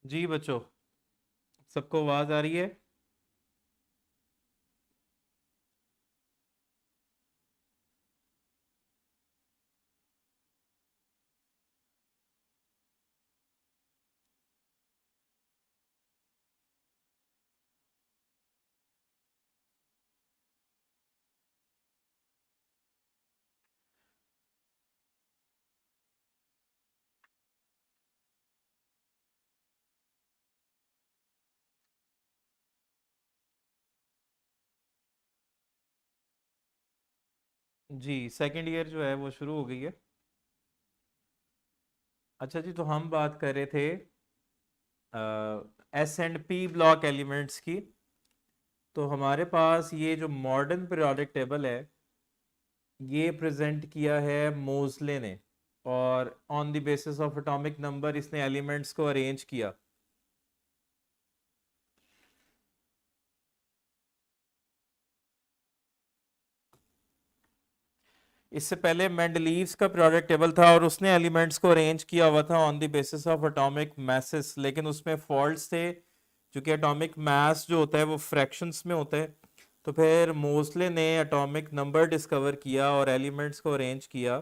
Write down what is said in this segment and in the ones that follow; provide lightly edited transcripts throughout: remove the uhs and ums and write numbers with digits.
जी बच्चों, सबको आवाज आ रही है। जी, सेकंड ईयर जो है वो शुरू हो गई है। अच्छा जी, तो हम बात कर रहे थे S and P block elements की। तो हमारे पास ये जो मॉडर्न पीरियोडिक टेबल है, ये प्रेजेंट किया है मोजले ने। और on the basis of atomic number इसने एलिमेंट्स को अरेंज किया। इससे पहले मेंडलीव्स का पीरियोडिक टेबल था और उसने एलिमेंट्स को अरेंज किया हुआ था on the basis of atomic masses, लेकिन उसमें फॉल्ट्स थे क्योंकि एटॉमिक मास जो होता है वो फ्रैक्शंस में होता है। तो फिर मोस्ले ने एटॉमिक नंबर डिस्कवर किया और एलिमेंट्स को अरेंज किया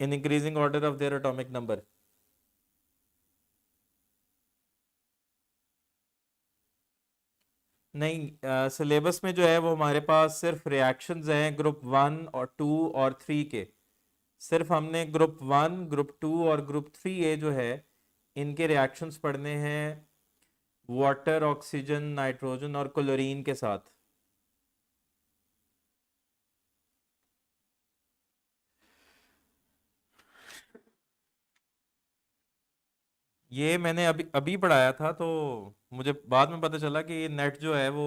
in increasing order of their atomic number. नहीं, सिलेबस में जो है वो हमारे पास सिर्फ रिएक्शंस हैं ग्रुप 1 और 2 और 3 के। सिर्फ हमने ग्रुप 1, ग्रुप 2 और ग्रुप 3 ए जो है इनके रिएक्शंस पढ़ने हैं वाटर, ऑक्सीजन, नाइट्रोजन और क्लोरीन के साथ। ये मैंने अभी अभी पढ़ाया था, तो मुझे बाद में पता चला कि ये नेट जो है वो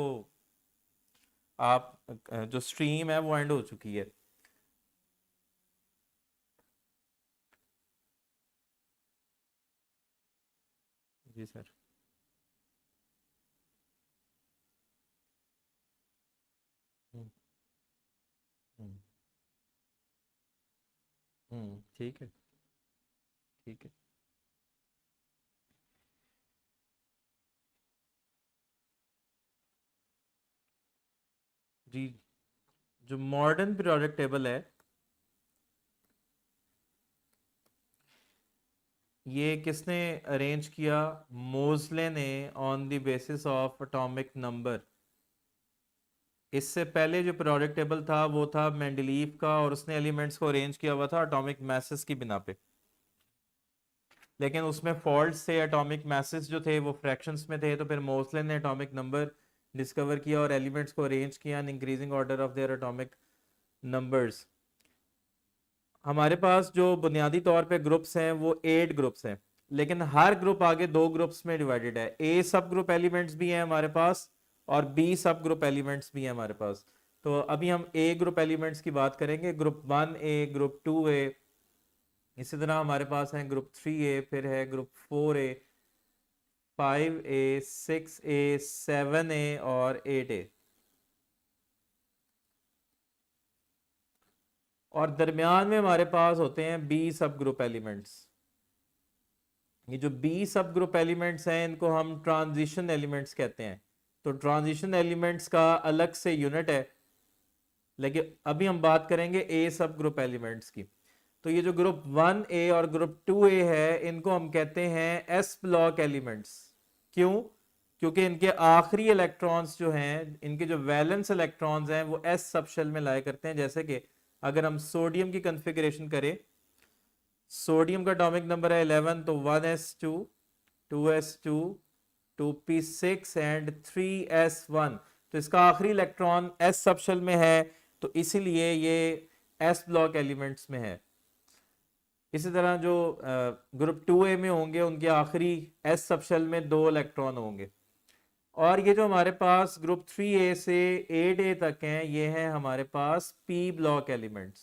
आप जो स्ट्रीम है वो एंड हो चुकी है। जी सर। हम्म। हम्म। ठीक है। ठीक है। जी, जो मॉडर्न पीरियोडिक टेबल है ये किसने अरेंज किया? मोजले ने, on the basis of atomic number. इससे पहले जो पीरियोडिक टेबल था वो था मेंडलीव का और उसने एलिमेंट्स को अरेंज किया हुआ था एटॉमिक मैसेस की बिना पे। लेकिन उसमें फॉल्ट्स थे, एटॉमिक मैसेस जो थे वो फ्रैक्शंस में थे। तो फिर मोस्ले ने एटॉमिक नंबर डिस्कवर किया और एलिमेंट्स को अरेंज किया in increasing order of their atomic numbers. हमारे पास जो बुनियादी तौर पे ग्रुप्स हैं वो 8 ग्रुप्स हैं, लेकिन हर ग्रुप आगे 2 ग्रुप्स में डिवाइडेड है। ए सब ग्रुप एलिमेंट्स भी हैं हमारे पास और बी सब ग्रुप एलिमेंट्स भी हैं हमारे पास। तो अभी हम ए ग्रुप एलिमेंट्स की बात करेंगे, ग्रुप 1 ए, ग्रुप 2 ए। इसी तरह हमारे पास है ग्रुप 3 ए, फिर है ग्रुप 4 ए, 5 ए, 6 ए, 7 ए और 8 ए। और दरमियान में हमारे पास होते हैं बी सब ग्रुप एलिमेंट्स। ये जो बी सब ग्रुप एलिमेंट्स हैं इनको हम ट्रांजिशन एलिमेंट्स कहते हैं। तो ट्रांजिशन एलिमेंट्स का अलग से यूनिट है, लेकिन अभी हम बात करेंगे ए सब ग्रुप एलिमेंट्स की। तो ये जो ग्रुप 1 ए और ग्रुप 2 ए है इनको हम कहते हैं एस ब्लॉक एलिमेंट्स। क्यों? क्योंकि इनके आखिरी इलेक्ट्रॉन्स जो हैं, इनके जो वैलेंस इलेक्ट्रॉन्स हैं वो एस सब शेल में लाया करते हैं। जैसे कि अगर हम सोडियम की कन्फिग्रेशन करें, सोडियम का एटॉमिक नंबर है 11, तो 1s2, 2s2, 2p6 and 3s1। तो इसका आखिरी इलेक्ट्रॉन s सबशेल में है, तो इसीलिए ये s ब्लॉक एलिमेंट्स में है। इसी तरह जो ग्रुप 2 ए में होंगे उनके आखिरी s सबशेल में 2 इलेक्ट्रॉन होंगे। और ये जो हमारे पास ग्रुप 3 ए से 8 ए तक हैं ये हैं हमारे पास p ब्लॉक एलिमेंट्स।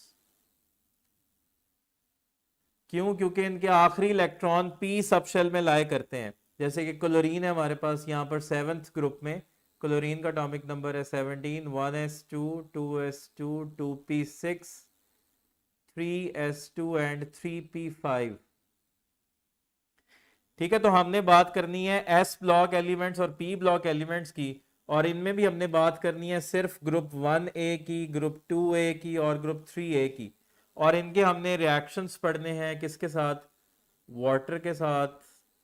क्यों? क्योंकि इनके आखिरी इलेक्ट्रॉन पी सबशेल में लाए करते हैं। जैसे कि क्लोरीन है हमारे पास यहाँ पर 7th ग्रुप में। क्लोरीन का एटॉमिक नंबर है 17, 1s2, 2s2, 2p6, 3s2 and 3p5। ठीक है, तो हमने बात करनी है एस ब्लॉक एलिमेंट्स और पी ब्लॉक एलिमेंट्स की, और इनमें भी हमने बात करनी है सिर्फ ग्रुप 1A की, ग्रुप 2A की और ग्रुप 3A की। और इनके हमने रिएक्शंस पढ़ने हैं किसके साथ? वाटर के साथ,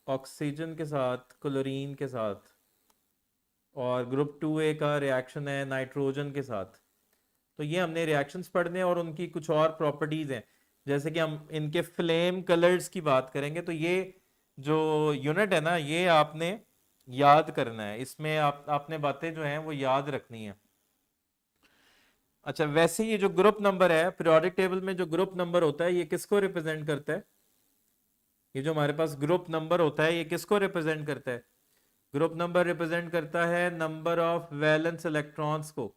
ऑक्सीजन के साथ, क्लोरीन के साथ। और ग्रुप 2A का रिएक्शन है नाइट्रोजन के साथ। तो ये हमने रिएक्शंस पढ़ने हैं और उनकी कुछ और प्रॉपर्टीज हैं, जैसे कि हम इनके फ्लेम कलर्स की बात करेंगे। तो ये जो यूनिट है ना, ये आपने याद करना है, इसमें आपने बातें जो हैं वो याद रखनी है। अच्छा, वैसे ये जो ग्रुप नंबर है पीरियोडिक टेबल में, जो ग्रुप नंबर होता है ये किसको रिप्रेजेंट करता है? ये जो हमारे पास ग्रुप नंबर होता है ये किसको रिप्रेजेंट करता है? ग्रुप नंबर रिप्रेजेंट करता है नंबर ऑफ वैलेंस इलेक्ट्रॉन्स को।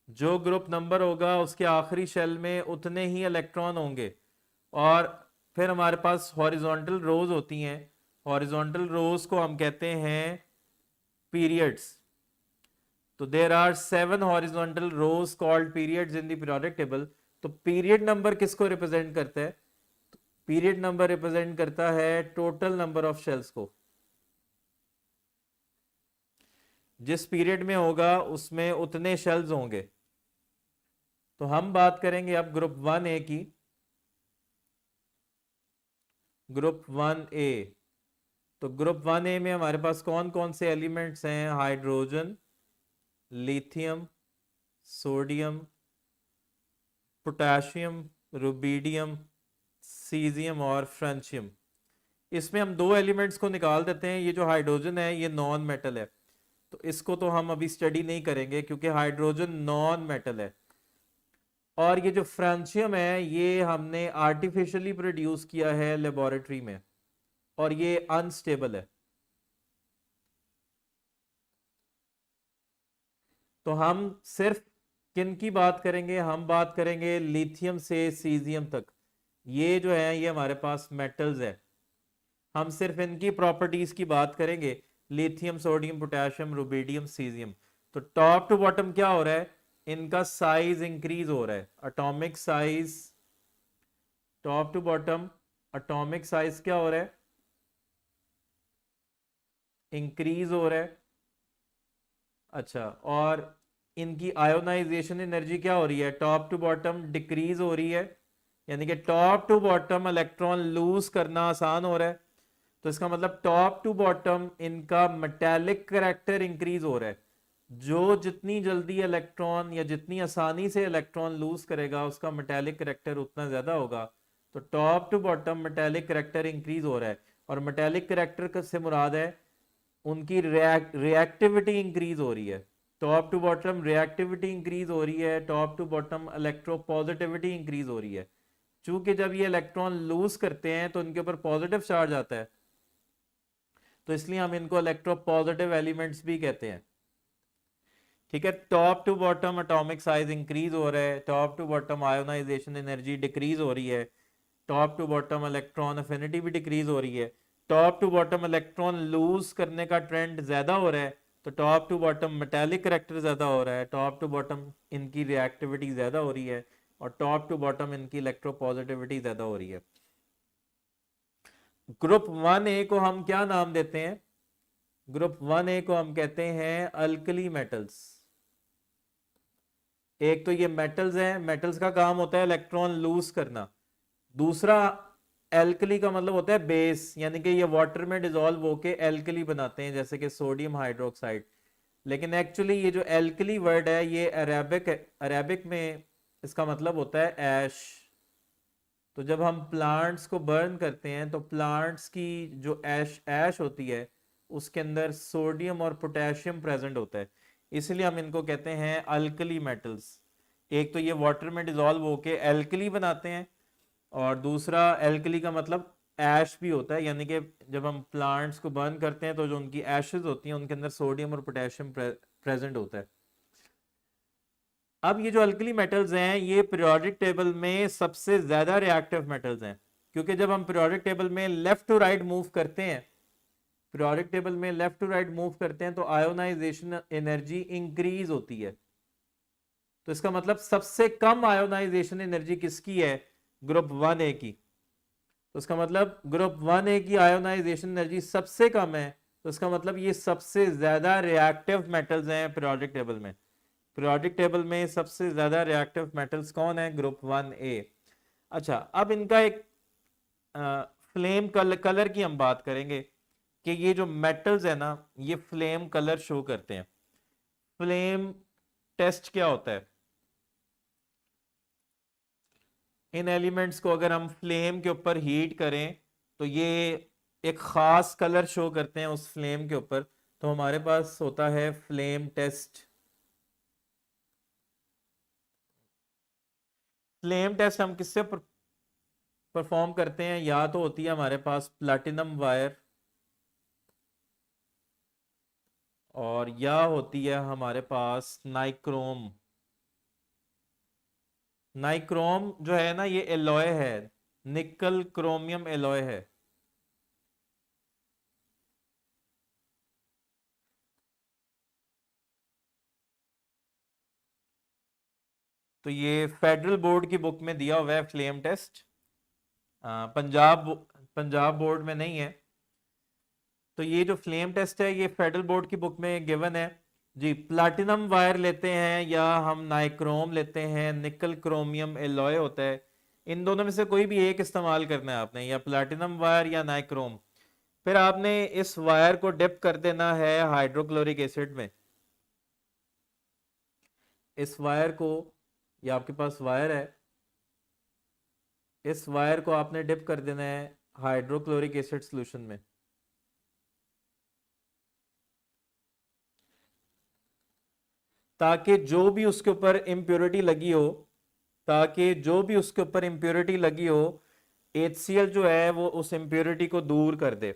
जो ग्रुप नंबर होगा उसके आखिरी शेल में उतने ही इलेक्ट्रॉन होंगे। और फिर हमारे पास हॉरिजॉन्टल रोज होती हैं, हॉरिजॉन्टल रोज को हम कहते हैं पीरियड्स। तो there are 7 horizontal rows called periods in the periodic table. तो पीरियड नंबर किसको रिप्रेजेंट करता है? पीरियड नंबर रिप्रेजेंट करता है टोटल नंबर ऑफ शेल्स को। जिस पीरियड में होगा उसमें उतने शेल्स होंगे। तो हम बात करेंगे अब ग्रुप 1A की। ग्रुप 1A, तो ग्रुप 1A में हमारे पास कौन कौन से एलिमेंट्स हैं? Hydrogen, lithium, sodium, potassium, rubidium, caesium और फ्रेंशियम। इसमें हम दो एलिमेंट्स को निकाल देते हैं। ये जो हाइड्रोजन है ये नॉन मेटल है, तो इसको तो हम अभी स्टडी नहीं करेंगे क्योंकि हाइड्रोजन नॉन मेटल है। और ये जो फ्रेंशियम है ये हमने आर्टिफिशियली प्रोड्यूस किया है लेबोरेटरी में, और ये अनस्टेबल है। तो हम सिर्फ किन की बात करेंगे? हम बात करेंगे लिथियम से सीजियम तक। ये जो है ये हमारे पास मेटल्स है, हम सिर्फ इनकी प्रॉपर्टीज की बात करेंगे, lithium, sodium, potassium, rubidium, caesium. तो टॉप टू बॉटम क्या हो रहा है? इनका साइज इंक्रीज हो रहा है, atomic size, top to bottom atomic size क्या हो रहा है? इंक्रीज हो रहा है। अच्छा, और इनकी आयोनाइजेशन एनर्जी क्या हो रही है? टॉप टू बॉटम डिक्रीज हो रही है, यानी कि top to bottom electron lose करना आसान हो रहा है। तो इसका मतलब टॉप टू बॉटम इनका मेटेलिक करैक्टर इंक्रीज हो रहा है। जो जितनी जल्दी इलेक्ट्रॉन या जितनी आसानी से इलेक्ट्रॉन लूज करेगा उसका मेटेलिक करैक्टर उतना ज्यादा होगा। तो top to bottom metallic character increase हो रहा है। और मेटेलिक करैक्टर से मुराद है उनकी रिएक्टिविटी इंक्रीज हो रही है। Top to bottom reactivity increase हो रही है, top to bottom electropositivity increase हो रही है। चूंकि जब ये इलेक्ट्रॉन लूज करते हैं तो इनके ऊपर पॉजिटिव चार्ज आता है, तो इसलिए हम इनको इलेक्ट्रोपॉजिटिव एलिमेंट्स भी कहते हैं। ठीक है, top to bottom atomic size increase हो रहा है, top to bottom ionisation energy decrease हो रही है, top to bottom electron affinity भी डिक्रीज हो रही है, top to bottom electron lose करने का ट्रेंड ज्यादा हो रहा है, तो top to bottom metallic character ज्यादा हो रहा है, टॉप टू बॉटम इनकी रिएक्टिविटी ज्यादा हो रही है, और टॉप टू बॉटम इनकी इलेक्ट्रोपॉजिटिविटी ज्यादा हो रही है। ग्रुप 1A को हम क्या नाम देते हैं? ग्रुप 1A को हम कहते हैं अल्कली मेटल्स। एक तो ये मेटल्स हैं, मेटल्स का काम होता है इलेक्ट्रॉन लूज करना। दूसरा, एल्कली का मतलब होता है बेस, यानी कि ये वाटर में डिसॉल्व होके एल्कली बनाते हैं, जैसे कि सोडियम हाइड्रोक्साइड। लेकिन एक्चुअली ये जो एल्कली वर्ड है ये अरेबिक में इसका मतलब होता है ऐश। तो जब हम प्लांट्स को बर्न करते हैं तो प्लांट्स की जो ऐश होती है उसके अंदर सोडियम और पोटेशियम प्रेजेंट होता है, इसलिए हम इनको कहते हैं अल्कली मेटल्स। एक तो ये वाटर में डिसॉल्व होके एल्कली बनाते हैं, और दूसरा एल्कली का मतलब ऐश भी होता है, यानी कि जब हम प्लांट्स को बर्न करते हैं तो जो उनकी एशेज होती हैं उनके अंदर सोडियम और पोटेशियम प्रेजेंट होता है। अब ये जो अल्कली मेटल्स हैं ये पीरियोडिक टेबल में सबसे ज्यादा रिएक्टिव मेटल्स हैं, क्योंकि जब हम पीरियोडिक टेबल में लेफ्ट टू राइट मूव करते हैं, पीरियोडिक टेबल में लेफ्ट टू राइट मूव करते हैं तो आयोनाइजेशन एनर्जी इंक्रीज होती है। तो इसका मतलब सबसे कम आयोनाइजेशन एनर्जी किसकी है? ग्रुप 1A की। तो इसका मतलब ग्रुप 1A की आयोनाइजेशन एनर्जी सबसे कम है, तो इसका मतलब ये सबसे ज्यादा रिएक्टिव मेटल्स हैं पीरियोडिक टेबल में। पीरियोडिक टेबल में सबसे ज्यादा रिएक्टिव मेटल्स कौन है? Group 1A। अच्छा, अब इनका एक फ्लेम कलर की हम बात करेंगे कि ये जो मेटल्स है ना, ये फ्लेम कलर शो करते हैं। फ्लेम टेस्ट क्या होता है? इन एलिमेंट्स को अगर हम फ्लेम के ऊपर हीट करें तो ये एक खास कलर शो करते हैं उस फ्लेम के ऊपर, तो हमारे पास होता है फ्लेम टेस्ट। फ्लेम टेस्ट हम किससे परफॉर्म करते हैं? या तो होती है हमारे पास प्लैटिनम वायर, और या होती है हमारे पास नाइक्रोम। नाइक्रोम जो है ना, ये एलॉय है, निकल क्रोमियम एलॉय है। तो ये फेडरल बोर्ड की बुक में दिया हुआ है flame test, Punjab Punjab board में नहीं है। तो ये जो फ्लेम टेस्ट है ये फेडरल बोर्ड की बुक में गिवन है जी। प्लैटिनम वायर लेते हैं या हम नाइक्रोम लेते हैं, निकल क्रोमियम एलॉय होता है, इन दोनों में से कोई भी एक इस्तेमाल करना है आपने, या प्लैटिनम वायर या नाइक्रोम। फिर आपने इस वायर को डिप कर देना है हाइड्रोक्लोरिक एसिड में। इस वायर को, ये आपके पास वायर है, इस वायर को आपने डिप कर देना है हाइड्रोक्लोरिक एसिड सॉल्यूशन में। ताकि जो भी उसके ऊपर इम्प्योरिटी लगी हो, ताकि जो भी उसके ऊपर इम्प्योरिटी लगी हो, HCl जो है वो उस इम्प्योरिटी को दूर कर दे।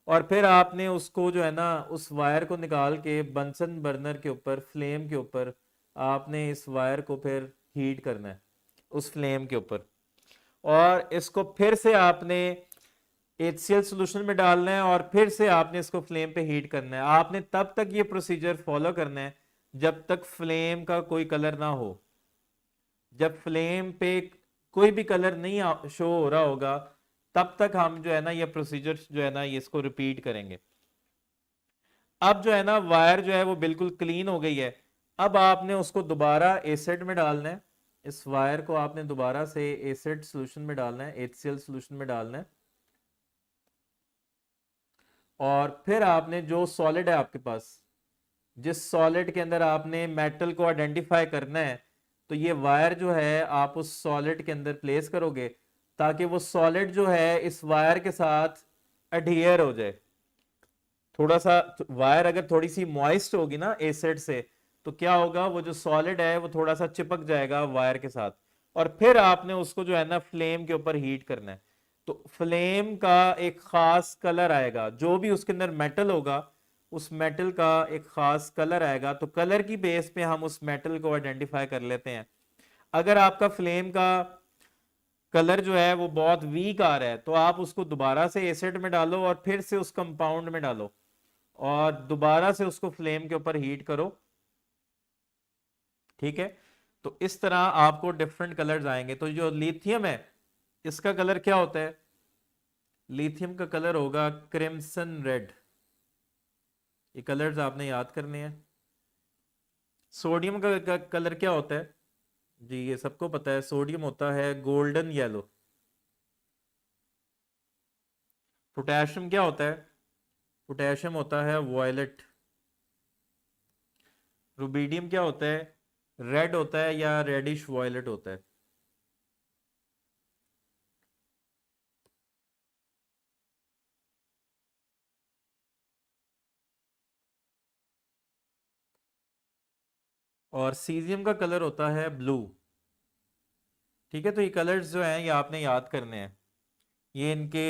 और फिर आपने उसको जो है ना, उस वायर को निकाल के बंसन बर्नर के ऊपर, फ्लेम के ऊपर आपने इस वायर को फिर हीट करना है उस फ्लेम के ऊपर, और इसको फिर से आपने HCl सॉल्यूशन में डालना है, और फिर से आपने इसको फ्लेम पे हीट करना है। आपने तब तक ये प्रोसीजर फॉलो करना है जब तक फ्लेम का कोई कलर ना हो। जब फ्लेम पे कोई भी कलर नहीं शो हो रहा होगा, तब तक हम जो है ना ये प्रोसीजर जो है ना ये इसको रिपीट करेंगे। अब जो है ना वायर जो है वो बिल्कुल क्लीन हो गई है। अब आपने उसको दोबारा एसिड में डालना है, इस वायर को आपने दोबारा से एसिड सॉल्यूशन में डालना है, HCl सॉल्यूशन में डालना है, और फिर आपने जो सॉलिड है आपके पास, जिस सॉलिड के अंदर आपने मेटल को आइडेंटिफाई करना है, तो ये वायर जो है आप उस सॉलिड के अंदर प्लेस करोगे, ताकि वो सॉलिड जो है इस वायर के साथ अडहियर हो जाए। थोड़ा सा वायर अगर थोड़ी सी मॉइस्ट होगी ना एसिड से, तो क्या होगा, वो जो सॉलिड है वो थोड़ा सा चिपक जाएगा वायर के साथ, और फिर आपने उसको जो है ना फ्लेम के ऊपर हीट करना है। तो फ्लेम का एक खास कलर आएगा, जो भी उसके अंदर मेटल होगा उस मेटल का एक खास कलर आएगा। तो कलर की बेस पे हम उस मेटल को आइडेंटिफाई कर लेते हैं। अगर आपका फ्लेम का कलर जो है वो बहुत वीक आ रहा है, तो आप उसको दोबारा से एसिड में डालो और फिर से उस कंपाउंड में डालो, और दोबारा से उसको फ्लेम के ऊपर हीट करो। ठीक है, तो इस तरह आपको डिफरेंट कलर्स आएंगे। तो जो लिथियम है, इसका कलर क्या होता है? लिथियम का कलर होगा क्रिम्सन रेड। ये कलर्स आपने याद करने हैं। सोडियम का कलर क्या होता है? जी ये सबको पता है, सोडियम होता है गोल्डन येलो। पोटेशियम क्या होता है? पोटेशियम होता है वॉयलेट। रुबीडियम क्या होता है? रेड होता है या रेडिश वॉयलेट होता है। और सीजियम का कलर होता है ब्लू। ठीक है, तो ये कलर्स जो हैं ये आपने याद करने हैं। ये इनके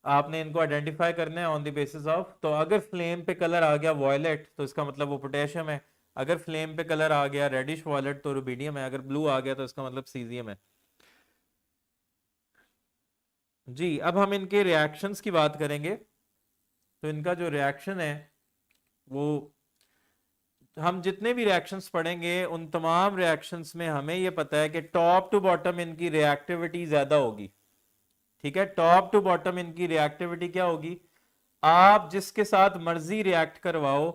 आपने इनको आइडेंटिफाई करना है ऑन द बेसिस ऑफ, तो अगर फ्लेम पे कलर आ गया वॉयलेट तो इसका मतलब वो पोटेशियम है, अगर फ्लेम पे कलर आ गया रेडिश वॉयलेट तो रुबीडियम है, अगर ब्लू आ गया तो इसका मतलब सीजियम है। जी अब हम इनके रिएक्शंस की बात करेंगे। तो इनका जो रिएक्शन है वो, हम जितने भी रिएक्शंस पढ़ेंगे उन तमाम रिएक्शंस में हमें ये पता है कि टॉप टू बॉटम इनकी रिएक्टिविटी ज्यादा होगी। ठीक है, टॉप टू बॉटम इनकी रिएक्टिविटी क्या होगी, आप जिसके साथ मर्जी रिएक्ट करवाओ,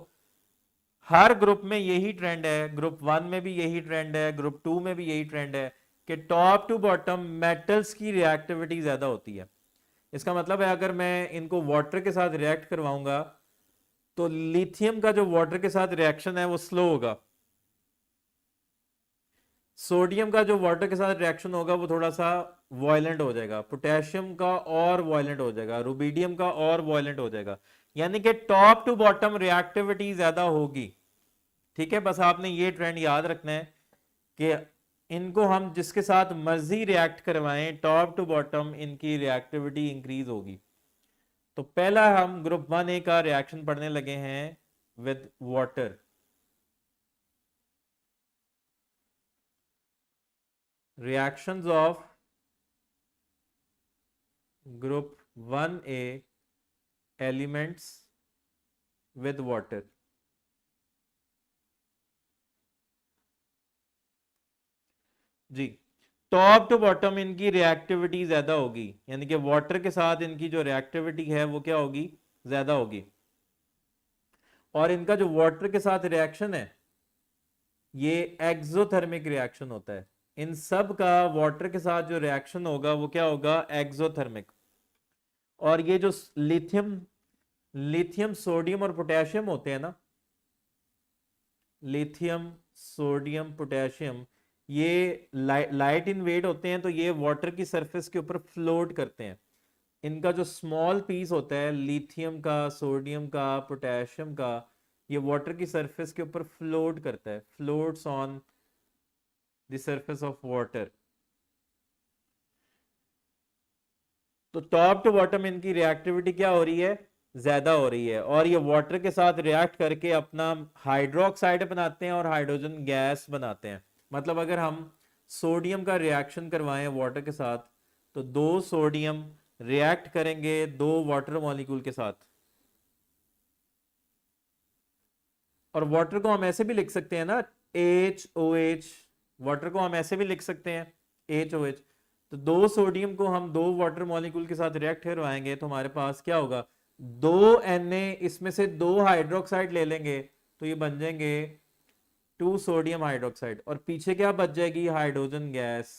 हर ग्रुप में यही ट्रेंड है, ग्रुप 1 में भी यही ट्रेंड है, ग्रुप 2 में भी यही ट्रेंड है कि टॉप टू बॉटम मेटल्स की रिएक्टिविटी ज्यादा होती है। इसका मतलब है अगर मैं इनको वाटर के साथ रिएक्ट करवाऊंगा तो लिथियम का जो वाटर के साथ रिएक्शन है वो स्लो होगा, सोडियम का जो वाटर के साथ रिएक्शन होगा वो थोड़ा सा वॉयलेंट हो जाएगा, पोटेशियम का और वॉयलेंट हो जाएगा, रुबीडियम का और वॉयलेंट हो जाएगा, यानी कि टॉप टू बॉटम रिएक्टिविटी ज्यादा होगी। ठीक है, बस आपने ये ट्रेंड याद रखना है कि इनको हम जिसके साथ मर्जी रिएक्ट करवाएं, टॉप टू बॉटम इनकी रिएक्टिविटी इंक्रीज होगी। तो पहला हम ग्रुप 1A का रिएक्शन पढ़ने लगे हैं with water. Reactions of group 1A elements with water. जी, टॉप टू बॉटम इनकी रिएक्टिविटी ज्यादा होगी, यानी कि वाटर के साथ इनकी जो रिएक्टिविटी है वो क्या होगी, ज्यादा होगी। और इनका जो वाटर के साथ रिएक्शन है ये एक्सोथर्मिक रिएक्शन होता है। इन सब का वाटर के साथ जो रिएक्शन होगा वो क्या होगा, एक्सोथर्मिक। और ये जो लिथियम सोडियम और पोटेशियम होते हैं ना, लिथियम सोडियम पोटेशियम, ये लाइट इन वेट होते हैं, तो ये वाटर की सरफेस के ऊपर फ्लोट करते हैं। इनका जो स्मॉल पीस होता है लिथियम का, सोडियम का, पोटेशियम का, ये वाटर की सरफेस के ऊपर फ्लोट करता है, floats on the surface of water. तो टॉप टू बॉटम इनकी रिएक्टिविटी क्या हो रही है, ज्यादा हो रही है, और ये वाटर के साथ रिएक्ट करके अपना हाइड्रोक्साइड बनाते हैं और हाइड्रोजन गैस बनाते हैं। मतलब अगर हम सोडियम का रिएक्शन करवाएं वाटर के साथ तो 2 सोडियम रिएक्ट करेंगे 2 वाटर मॉलिक्यूल के साथ। और वाटर को हम ऐसे भी लिख सकते हैं ना, HOH, वाटर को हम ऐसे भी लिख सकते हैं HOH। तो 2 सोडियम को हम 2 वाटर मॉलिक्यूल के साथ रिएक्ट करवाएंगे तो हमारे पास क्या होगा, 2 Na, इसमें से 2 हाइड्रोक्साइड ले लेंगे तो ये बन जाएंगे 2 सोडियम हाइड्रोक्साइड, और पीछे क्या बच जाएगी, हाइड्रोजन गैस।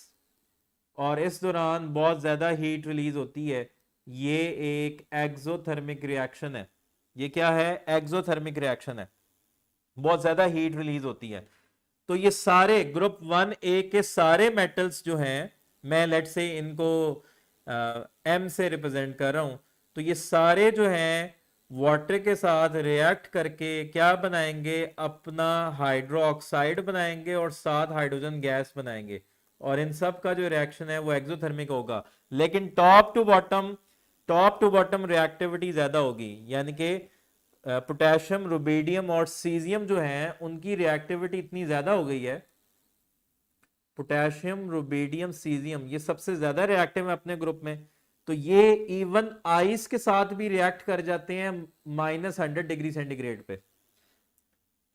और इस दौरान बहुत ज्यादा हीट रिलीज होती है। ये एक एक्सोथर्मिक रिएक्शन है। ये क्या है, एक्सोथर्मिक रिएक्शन है, बहुत ज्यादा हीट रिलीज होती है। तो ये सारे ग्रुप 1A के सारे मेटल्स जो हैं, मैं लेट से इनको M से रिप्रेजेंट कर रहा हूं, तो ये सारे जो हैं वाटर के साथ रिएक्ट करके क्या बनाएंगे, अपना हाइड्रो ऑक्साइड बनाएंगे और साथ हाइड्रोजन गैस बनाएंगे, और इन सब का जो रिएक्शन है वो एक्सोथर्मिक होगा। लेकिन टॉप टू बॉटम रिएक्टिविटी ज्यादा होगी, यानी कि पोटेशियम, रुबीडियम और सीजियम जो हैं उनकी रिएक्टिविटी इतनी ज्यादा हो गई है, पोटेशियम, रुबीडियम, सीजियम ये सबसे ज्यादा रिएक्टिव है अपने ग्रुप में। तो ये इवन आइस के साथ भी रिएक्ट कर जाते हैं -100 डिग्री सेंटीग्रेड पे।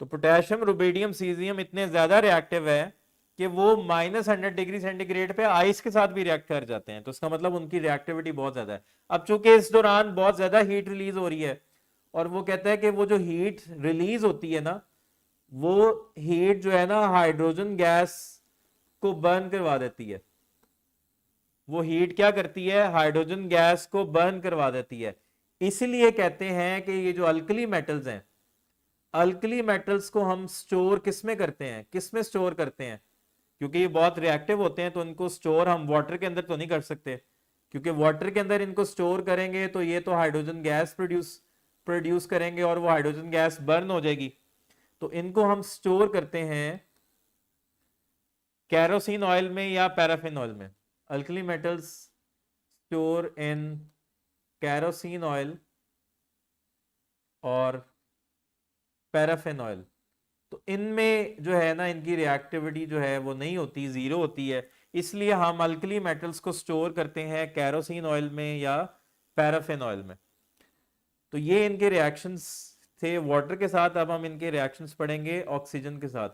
तो पोटेशियम, रुबीडियम, सीजियम इतने ज्यादा रिएक्टिव है कि वो -100 डिग्री सेंटीग्रेड पे आइस के साथ भी रिएक्ट कर जाते हैं। तो इसका मतलब उनकी रिएक्टिविटी बहुत ज्यादा है। अब चूंकि इस दौरान बहुत ज्यादा हीट रिलीज हो रही है, और वो कहता है कि वो जो हीट रिलीज होती है ना, वो हीट जो है ना हाइड्रोजन गैस को बर्न करवा देती है। वो हीट क्या करती है, हाइड्रोजन गैस को बर्न करवा देती है। इसलिए कहते हैं कि ये जो अल्कली मेटल्स हैं, अल्कली मेटल्स को हम स्टोर किसमें करते हैं, किसमें स्टोर करते हैं, क्योंकि ये बहुत रिएक्टिव होते हैं तो इनको स्टोर हम वाटर के अंदर तो नहीं कर सकते, क्योंकि वाटर के अंदर इनको स्टोर करेंगे तो ये तो हाइड्रोजन गैस प्रोड्यूस करेंगे और वो हाइड्रोजन गैस बर्न हो जाएगी। तो इनको हम स्टोर करते हैं कैरोसिन ऑयल में या पैराफिन ऑयल में। Alkali metals store in kerosene oil और पैराफिन ऑयल। तो इनमें जो है ना, इनकी रिएक्टिविटी जो है वो नहीं होती, जीरो होती है। इसलिए हम अल्कली मेटल्स को स्टोर करते हैं कैरोसिन ऑयल में या पैराफिन ऑयल में। तो ये इनके रिएक्शंस थे वाटर के साथ। अब हम इनके रिएक्शंस पढ़ेंगे ऑक्सीजन के साथ।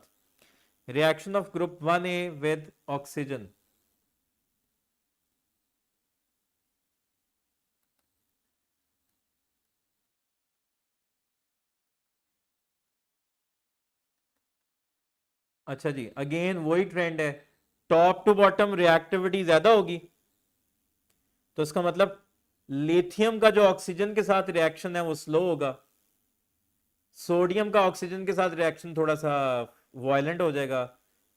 Reaction of group 1A with oxygen. अच्छा जी, अगेन वही ट्रेंड है, टॉप टू बॉटम रिएक्टिविटी ज्यादा होगी, तो इसका मतलब लिथियम का जो ऑक्सीजन के साथ रिएक्शन है वो स्लो होगा, सोडियम का ऑक्सीजन के साथ रिएक्शन थोड़ा सा वायलेंट हो जाएगा,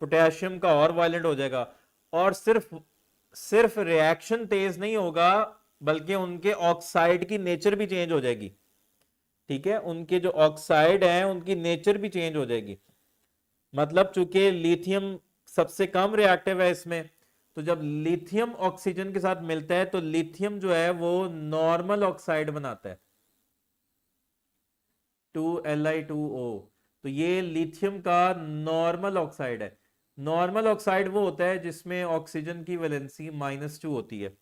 पोटेशियम का और वायलेंट हो जाएगा, और सिर्फ सिर्फ रिएक्शन तेज नहीं होगा बल्कि उनके ऑक्साइड की नेचर भी चेंज हो जाएगी। ठीक है, उनके जो ऑक्साइड हैं उनकी नेचर भी चेंज हो जाएगी। मतलब चूंकि लिथियम सबसे कम रिएक्टिव है इसमें, तो जब लिथियम ऑक्सीजन के साथ मिलता है तो लिथियम जो है वो नॉर्मल ऑक्साइड बनाता है, 2Li2O। तो ये लिथियम का नॉर्मल ऑक्साइड है। नॉर्मल ऑक्साइड वो होता है जिसमें ऑक्सीजन की वैलेंसी -2 होती है।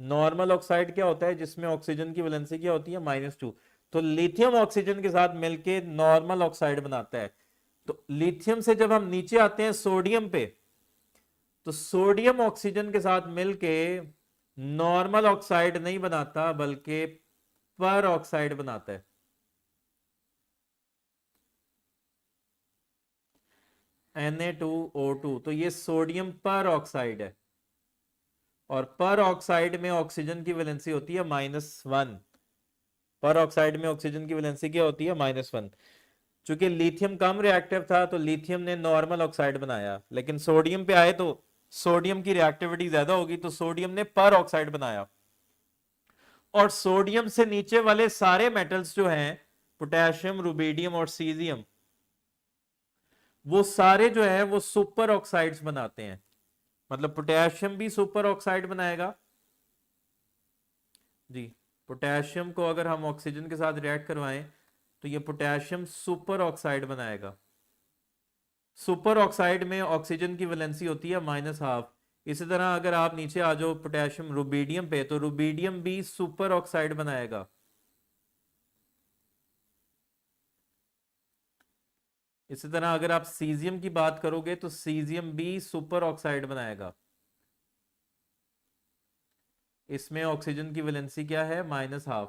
नॉर्मल ऑक्साइड क्या होता है? जिसमें ऑक्सीजन की वैलेंसी क्या होती है? -2। तो लिथियम ऑक्सीजन के साथ मिलके नॉर्मल ऑक्साइड बनाता है। तो लिथियम से जब हम नीचे आते हैं सोडियम पे, तो सोडियम ऑक्सीजन के साथ मिलके नॉर्मल ऑक्साइड नहीं बनाता बल्कि पर ऑक्साइड बनाता है, Na2O2। तो ये सोडियम पर ऑक्साइड है, और पर ऑक्साइड में ऑक्सीजन की वैलेंसी होती है -1। पर ऑक्साइड में ऑक्सीजन की वैलेंसी क्या होती है? -1। चूंकि लिथियम कम रिएक्टिव था तो लिथियम ने नॉर्मल ऑक्साइड बनाया, लेकिन सोडियम पे आए तो सोडियम की रिएक्टिविटी ज्यादा होगी तो सोडियम ने पर ऑक्साइड बनाया। और सोडियम से नीचे वाले सारे मेटल्स जो हैं, पोटेशियम, रुबीडियम और सीजियम, वो सारे जो है वो सुपर ऑक्साइड्स बनाते हैं। मतलब पोटेशियम भी सुपर ऑक्साइड बनाएगा जी। पोटेशियम को अगर हम ऑक्सीजन के साथ रिएक्ट करवाएं तो ये पोटेशियम सुपर ऑक्साइड बनाएगा। सुपर ऑक्साइड में ऑक्सीजन की वैलेंसी होती है -1/2। इसी तरह अगर आप नीचे आ जाओ पोटेशियम रुबीडियम पे, तो रुबीडियम भी सुपर ऑक्साइड बनाएगा। इसी तरह अगर आप सीजियम की बात करोगे तो सीजियम भी सुपर ऑक्साइड बनाएगा। इसमें ऑक्सीजन की वैलेंसी क्या है? -1/2।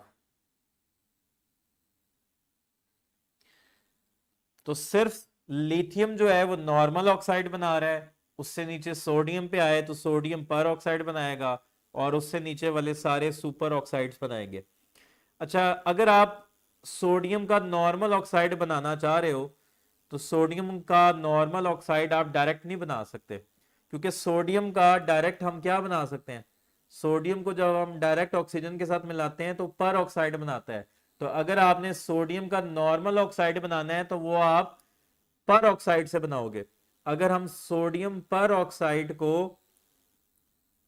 तो सिर्फ लिथियम जो है वो नॉर्मल ऑक्साइड बना रहा है, उससे नीचे सोडियम पे आए तो सोडियम पर ऑक्साइड बनाएगा, और उससे नीचे वाले सारे सुपर ऑक्साइड्स बनाएंगे। अच्छा, अगर आप सोडियम का नॉर्मल ऑक्साइड बनाना चाह रहे हो तो सोडियम का नॉर्मल ऑक्साइड आप डायरेक्ट नहीं बना सकते, क्योंकि सोडियम का डायरेक्ट हम क्या बना सकते हैं? सोडियम को जब हम डायरेक्ट ऑक्सीजन के साथ मिलाते हैं तो पर ऑक्साइड बनाता है। तो अगर आपने सोडियम का नॉर्मल ऑक्साइड बनाना है तो वो आप पर ऑक्साइड से बनाओगे। अगर हम सोडियम पर ऑक्साइड को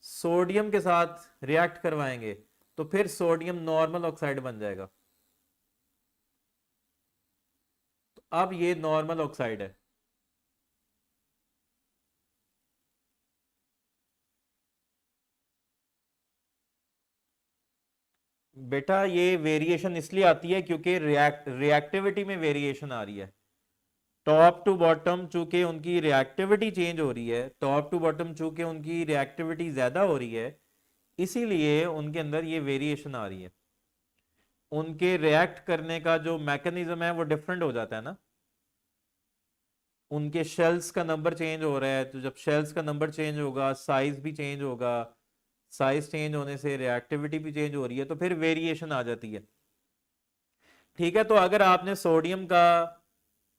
सोडियम के साथ रिएक्ट करवाएंगे तो फिर सोडियम नॉर्मल ऑक्साइड बन जाएगा। तो अब ये नॉर्मल ऑक्साइड है। बेटा ये वेरिएशन इसलिए आती है क्योंकि रिएक्टिविटी में वेरिएशन आ रही है। टॉप टू बॉटम चूंकि उनकी रिएक्टिविटी चेंज हो रही है, टॉप टू बॉटम चूंकि उनकी रिएक्टिविटी ज्यादा हो रही है, इसीलिए उनके अंदर ये वेरिएशन आ रही है। उनके रिएक्ट करने का जो मैकेनिज्म है वो डिफरेंट हो जाता है ना। उनके शेल्स का नंबर चेंज हो रहा है, तो जब शेल्स का नंबर चेंज होगा साइज भी चेंज होगा, साइज चेंज होने से रिएक्टिविटी भी चेंज हो रही है, तो फिर वेरिएशन आ जाती है। ठीक है, तो अगर आपने सोडियम का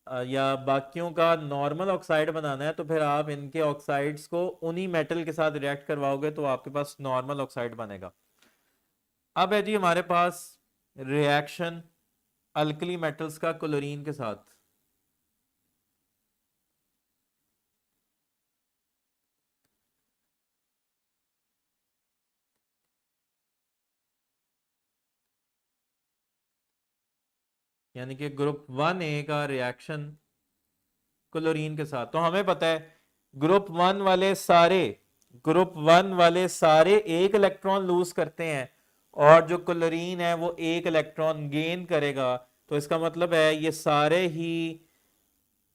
या बाकियों का नॉर्मल ऑक्साइड बनाना है तो फिर आप इनके ऑक्साइड्स को उन्हीं मेटल के साथ रिएक्ट करवाओगे तो आपके पास नॉर्मल ऑक्साइड बनेगा। अब है जी हमारे पास रिएक्शन अल्कली मेटल्स का क्लोरीन के साथ। यानी कि ग्रुप 1A का रिएक्शन क्लोरीन के साथ। तो हमें पता है ग्रुप वन वाले सारे एक इलेक्ट्रॉन लूज करते हैं, और जो क्लोरीन है वो एक इलेक्ट्रॉन गेन करेगा। तो इसका मतलब है ये सारे ही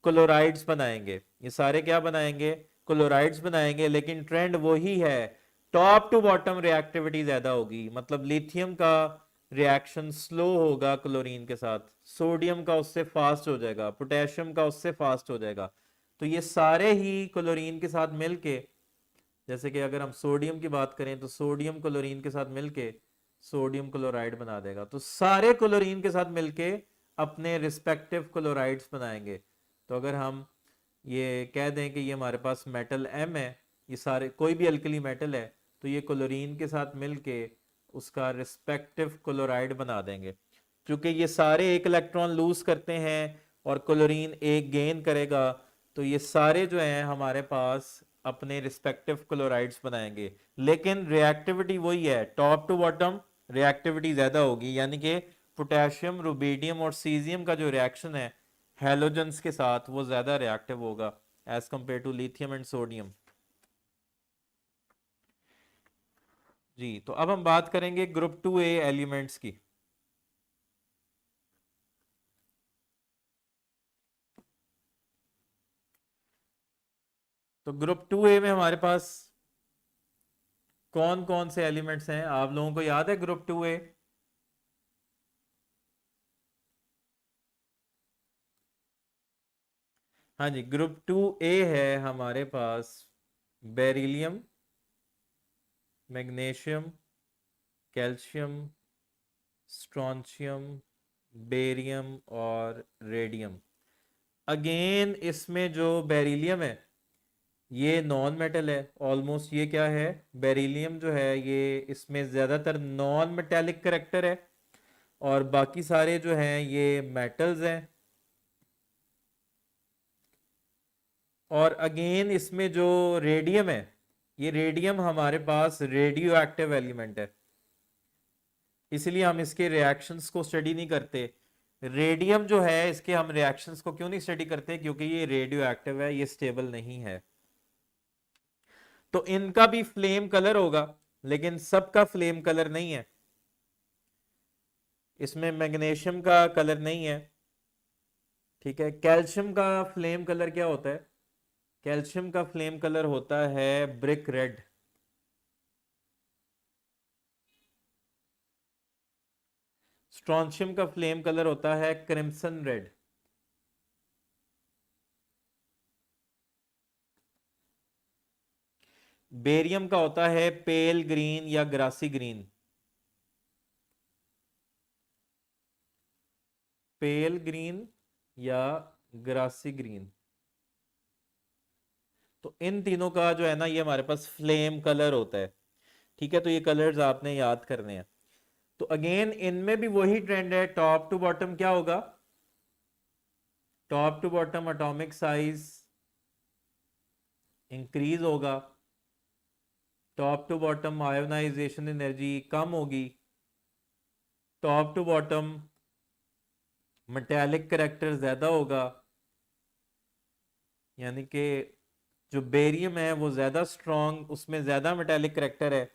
क्लोराइड्स बनाएंगे। ये सारे क्या बनाएंगे? क्लोराइड्स बनाएंगे। लेकिन ट्रेंड वही है, टॉप टू बॉटम रिएक्टिविटी ज्यादा होगी। मतलब लिथियम का रिएक्शन स्लो होगा क्लोरीन के साथ, सोडियम का उससे फास्ट हो जाएगा, पोटेशियम का उससे फास्ट हो जाएगा। तो ये सारे ही क्लोरीन के साथ मिलके, जैसे कि अगर हम सोडियम की बात करें तो सोडियम क्लोरीन के साथ मिलके सोडियम क्लोराइड बना देगा। तो सारे क्लोरीन के साथ मिलके अपने रिस्पेक्टिव क्लोराइड्स बनाएंगे। तो अगर हम ये कह दें कि ये हमारे पास मेटल M है, ये सारे कोई भी अल्कली मेटल है, तो ये क्लोरीन के साथ मिलके उसका रिस्पेक्टिव क्लोराइड बना देंगे। क्योंकि ये सारे एक इलेक्ट्रॉन लूज करते हैं और क्लोरीन एक गेन करेगा, तो ये सारे जो हैं हमारे पास अपने रिस्पेक्टिव क्लोराइड्स बनाएंगे। लेकिन रिएक्टिविटी वही है, टॉप टू बॉटम रिएक्टिविटी ज्यादा होगी, यानी कि पोटेशियम, रुबिडियम और सीजियम का जो रिएक्शन है हैलोजेंस के साथ वो ज्यादा रिएक्टिव होगा as compared to lithium and sodium. जी, तो अब हम बात करेंगे ग्रुप 2A एलिमेंट्स की। तो ग्रुप 2A में हमारे पास कौन कौन से एलिमेंट्स हैं, आप लोगों को याद है ग्रुप 2A? हाँ जी, ग्रुप 2A है हमारे पास beryllium, magnesium, calcium, strontium, barium और रेडियम। अगेन इसमें जो बेरिलियम है ये नॉन मेटल है ऑलमोस्ट। ये क्या है, बेरिलियम जो है ये इसमें ज्यादातर नॉन मेटेलिक करेक्टर है और बाकी सारे जो हैं ये मेटल्स हैं। और अगेन इसमें जो रेडियम है, ये रेडियम हमारे पास रेडियो एक्टिव एलिमेंट है, इसलिए हम इसके रिएक्शंस को स्टडी नहीं करते। रेडियम जो है इसके हम रिएक्शंस को क्यों नहीं स्टडी करते, क्योंकि ये रेडियो एक्टिव है, ये स्टेबल नहीं है। तो इनका भी फ्लेम कलर होगा लेकिन सबका फ्लेम कलर नहीं है। इसमें मैग्नीशियम का कलर नहीं है, ठीक है। कैल्शियम का फ्लेम कलर क्या होता है, कैल्शियम का फ्लेम कलर होता है ब्रिक रेड। स्ट्रॉन्शियम का फ्लेम कलर होता है क्रिम्सन रेड। बेरियम का होता है पेल ग्रीन या ग्रासी ग्रीन। पेल ग्रीन या ग्रासी ग्रीन। तो इन तीनों का जो है ना ये हमारे पास फ्लेम कलर होता है, ठीक है। तो ये कलर्स आपने याद करने हैं। तो अगेन इनमें भी वही ट्रेंड है, टॉप टू बॉटम क्या होगा, top to bottom atomic size increase होगा, top to bottom ionisation energy कम होगी, top to bottom metallic character ज्यादा होगा, यानी कि जो बेरियम है वो ज्यादा स्ट्रॉन्ग, उसमें ज्यादा मेटेलिक करेक्टर है।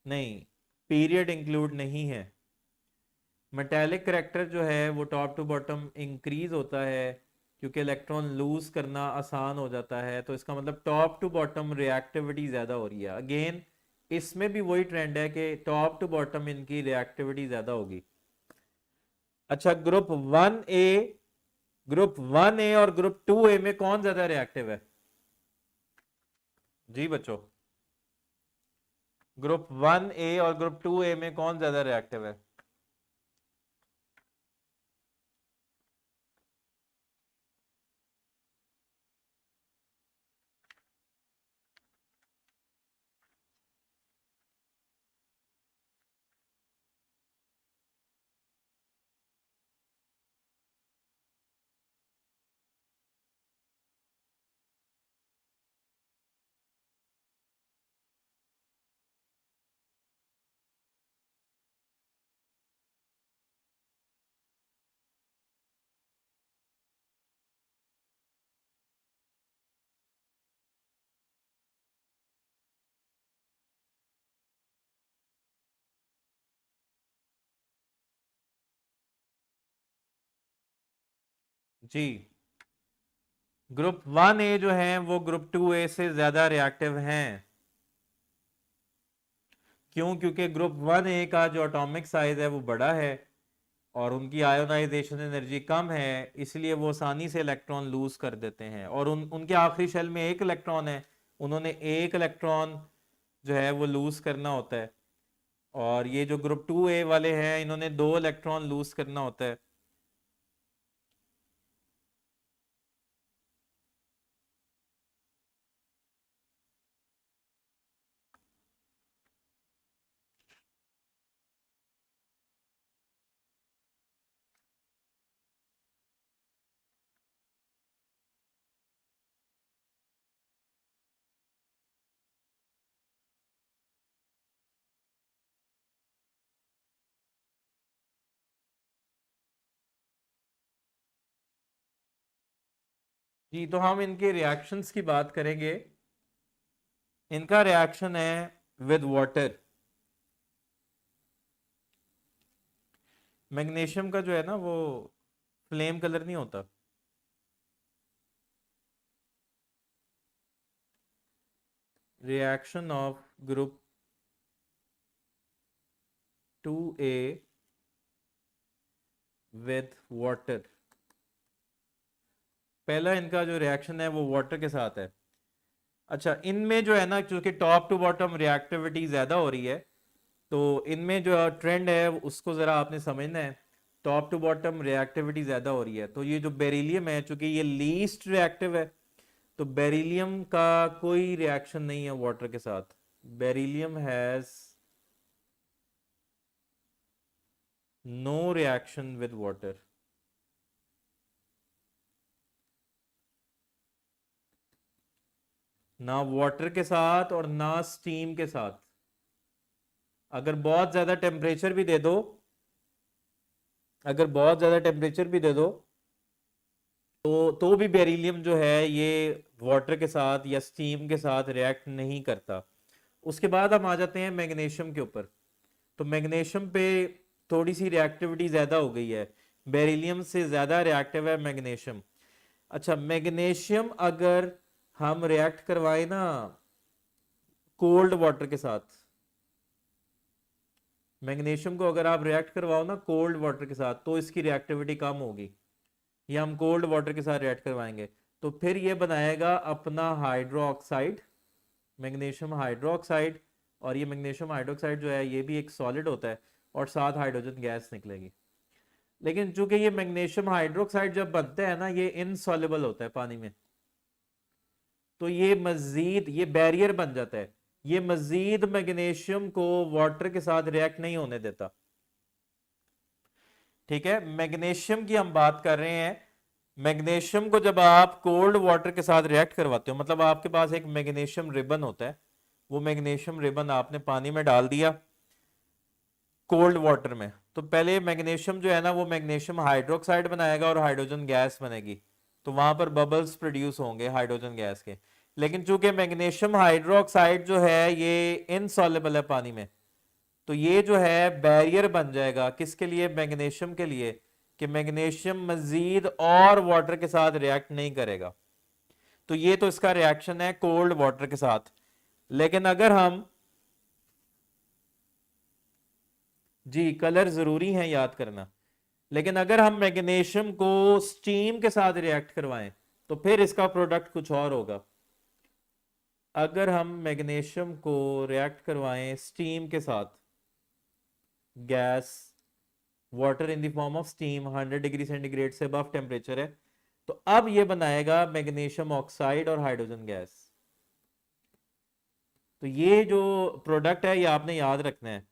नहीं, पीरियड इंक्लूड नहीं है। मेटेलिक करेक्टर जो है वो टॉप टू बॉटम इंक्रीज होता है क्योंकि इलेक्ट्रॉन लूज करना आसान हो जाता है। तो इसका मतलब टॉप टू बॉटम रिएक्टिविटी ज्यादा हो रही है। अगेन इसमें भी वही ट्रेंड है कि टॉप टू बॉटम इनकी रिएक्टिविटी ज्यादा होगी। अच्छा, ग्रुप 1A और ग्रुप 2A में कौन ज्यादा रिएक्टिव है? जी बच्चों, ग्रुप 1A और ग्रुप 2A में कौन ज्यादा रिएक्टिव है? जी, ग्रुप 1A जो है वो ग्रुप 2A से ज्यादा रिएक्टिव हैं। क्यों? क्योंकि ग्रुप 1A का जो एटॉमिक साइज है वो बड़ा है और उनकी आयोनाइजेशन एनर्जी कम है, इसलिए वो आसानी से इलेक्ट्रॉन लूज कर देते हैं। और उनके आखिरी शेल में एक इलेक्ट्रॉन है, उन्होंने एक इलेक्ट्रॉन जो है वो लूज करना होता है। और ये जो ग्रुप 2A वाले हैं, इन्होंने 2 इलेक्ट्रॉन लूज करना होता है। जी, तो हम इनके रिएक्शंस की बात करेंगे। इनका रिएक्शन है विद वाटर। मैग्नीशियम का जो है ना वो फ्लेम कलर नहीं होता। Reaction of group 2A with water. पहला इनका जो रिएक्शन है वो वाटर के साथ है। अच्छा, इनमें जो है ना, क्योंकि टॉप टू बॉटम रिएक्टिविटी ज्यादा हो रही है, तो इनमें जो ट्रेंड है उसको जरा आपने समझना है। टॉप टू बॉटम रिएक्टिविटी ज्यादा हो रही है, तो ये जो बेरिलियम है, चूंकि ये लीस्ट रिएक्टिव है, तो बेरिलियम का कोई रिएक्शन नहीं है वाटर के साथ। Beryllium has no reaction with water. ना वाटर के साथ और ना स्टीम के साथ। अगर बहुत ज्यादा टेम्परेचर भी दे दो, अगर बहुत ज्यादा टेम्परेचर भी दे दो, तो भी बेरिलियम जो है ये वाटर के साथ या स्टीम के साथ रिएक्ट नहीं करता। उसके बाद हम आ जाते हैं मैग्नीशियम के ऊपर। तो मैग्नीशियम पे थोड़ी सी रिएक्टिविटी ज्यादा हो गई है, बेरिलियम से ज्यादा रिएक्टिव है मैग्नीशियम। अच्छा, मैग्नीशियम अगर हम रिएक्ट करवाए ना कोल्ड वाटर के साथ, मैग्नीशियम को अगर आप रिएक्ट करवाओ ना कोल्ड वाटर के साथ, तो इसकी रिएक्टिविटी कम होगी। ये हम कोल्ड वाटर के साथ रिएक्ट करवाएंगे, तो फिर ये बनाएगा अपना हाइड्रोक्साइड, मैग्नीशियम हाइड्रोक्साइड। और ये मैग्नीशियम हाइड्रोक्साइड जो है ये भी एक सॉलिड होता है, और साथ हाइड्रोजन गैस निकलेगी। लेकिन चूंकि ये मैग्नीशियम हाइड्रोक्साइड जब बनता है ना, ये इनसॉल्युबल होता है पानी में, तो ये मजीद ये बैरियर बन जाता है, ये मजीद मैग्नीशियम को वाटर के साथ रिएक्ट नहीं होने देता। ठीक है, मैग्नीशियम की हम बात कर रहे हैं। मैग्नीशियम को जब आप कोल्ड वाटर के साथ रिएक्ट करवाते हो, मतलब आपके पास एक मैग्नीशियम रिबन होता है, वो मैग्नीशियम रिबन आपने पानी में डाल दिया कोल्ड वाटर में, तो पहले मैग्नीशियम जो है ना वो मैग्नीशियम हाइड्रोक्साइड बनाएगा और हाइड्रोजन गैस बनेगी, तो वहां पर बबल्स प्रोड्यूस होंगे हाइड्रोजन गैस के। लेकिन चूंकि मैग्नीशियम हाइड्रोक्साइड जो है ये इनसॉल्युबल है पानी में, तो ये जो है बैरियर बन जाएगा किसके लिए, मैग्नीशियम के लिए, कि मैग्नीशियम मजीद और वाटर के साथ रिएक्ट नहीं करेगा। तो ये तो इसका रिएक्शन है कोल्ड वाटर के साथ। लेकिन अगर हम, जी कलर जरूरी है याद करना, लेकिन अगर हम मैग्नीशियम को स्टीम के साथ रिएक्ट करवाएं तो फिर इसका प्रोडक्ट कुछ और होगा। अगर हम मैग्नीशियम को रिएक्ट करवाएं स्टीम के साथ, gas, water in the form of steam 100 degree centigrade से अबव टेम्परेचर है, तो अब ये बनाएगा मैग्नीशियम ऑक्साइड और हाइड्रोजन गैस। तो ये जो प्रोडक्ट है ये आपने याद रखना है।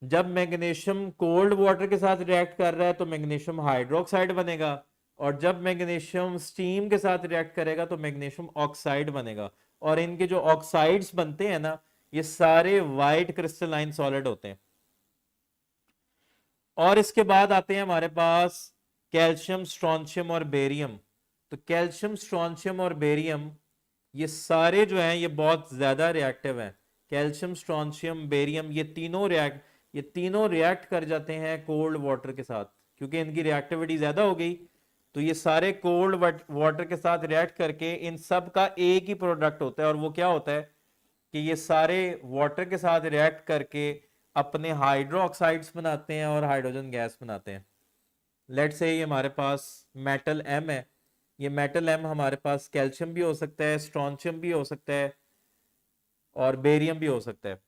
जब मैग्नीशियम कोल्ड वाटर के साथ रिएक्ट कर रहा है तो मैग्नीशियम हाइड्रोक्साइड बनेगा, और जब मैग्नीशियम स्टीम के साथ रिएक्ट करेगा तो मैग्नीशियम ऑक्साइड बनेगा। और इनके जो ऑक्साइड्स बनते हैं ना, ये सारे वाइट क्रिस्टलाइन सॉलिड होते हैं। और इसके बाद आते हैं हमारे पास कैल्शियम, स्ट्रोंशियम और बेरियम। तो कैल्शियम, स्ट्रोंशियम और बेरियम ये सारे जो हैं ये बहुत ज्यादा रिएक्टिव हैं। कैल्शियम, स्ट्रोंशियम, बेरियम ये तीनों रिएक्ट कर जाते हैं कोल्ड वाटर के साथ, क्योंकि इनकी रिएक्टिविटी ज्यादा हो गई। तो ये सारे कोल्ड वाटर के साथ रिएक्ट करके इन सब का एक ही प्रोडक्ट होता है, और वो क्या होता है कि ये सारे वाटर के साथ रिएक्ट करके अपने हाइड्रो ऑक्साइड्स बनाते हैं और हाइड्रोजन गैस बनाते हैं। लेट्स से ये हमारे पास मेटल एम है, ये मेटल एम हमारे पास कैल्शियम भी हो सकता है, स्ट्रॉन्शियम भी हो सकता है और बेरियम भी हो सकता है।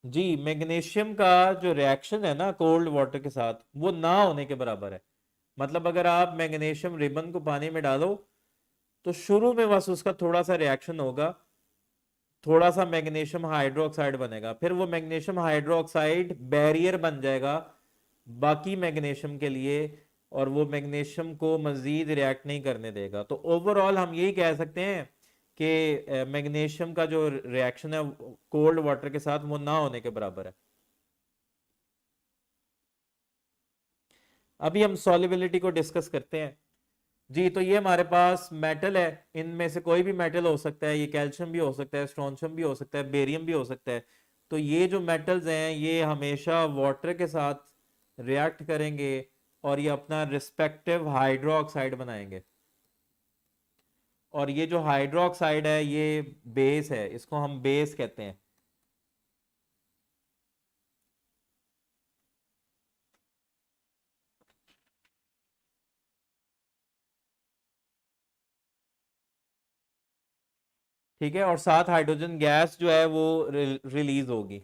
जी, मैग्नीशियम का जो रिएक्शन है ना कोल्ड वाटर के साथ, वो ना होने के बराबर है। मतलब अगर आप मैग्नीशियम रिबन को पानी में डालो तो शुरू में बस उसका थोड़ा सा रिएक्शन होगा, थोड़ा सा मैग्नीशियम हाइड्रोक्साइड बनेगा, फिर वो मैग्नीशियम हाइड्रोक्साइड बैरियर बन जाएगा बाकी मैग्नीशियम के लिए, और वो मैग्नीशियम को मजीद रिएक्ट नहीं करने देगा। तो ओवरऑल हम यही कह सकते हैं कि मैग्नीशियम का जो रिएक्शन है कोल्ड वाटर के साथ वो ना होने के बराबर है। अभी हम सॉल्युबिलिटी को डिस्कस करते हैं। जी, तो ये हमारे पास मेटल है, इनमें से कोई भी मेटल हो सकता है, ये कैल्शियम भी हो सकता है, स्ट्रॉन्शियम भी हो सकता है, बेरियम भी हो सकता है। तो ये जो मेटल्स हैं ये हमेशा वाटर के साथ रिएक्ट करेंगे और ये अपना रिस्पेक्टिव हाइड्रो ऑक्साइड बनाएंगे। और ये जो हाइड्रो ऑक्साइड है ये बेस है, इसको हम बेस कहते हैं। ठीक है, और साथ हाइड्रोजन गैस जो है वो रिलीज होगी।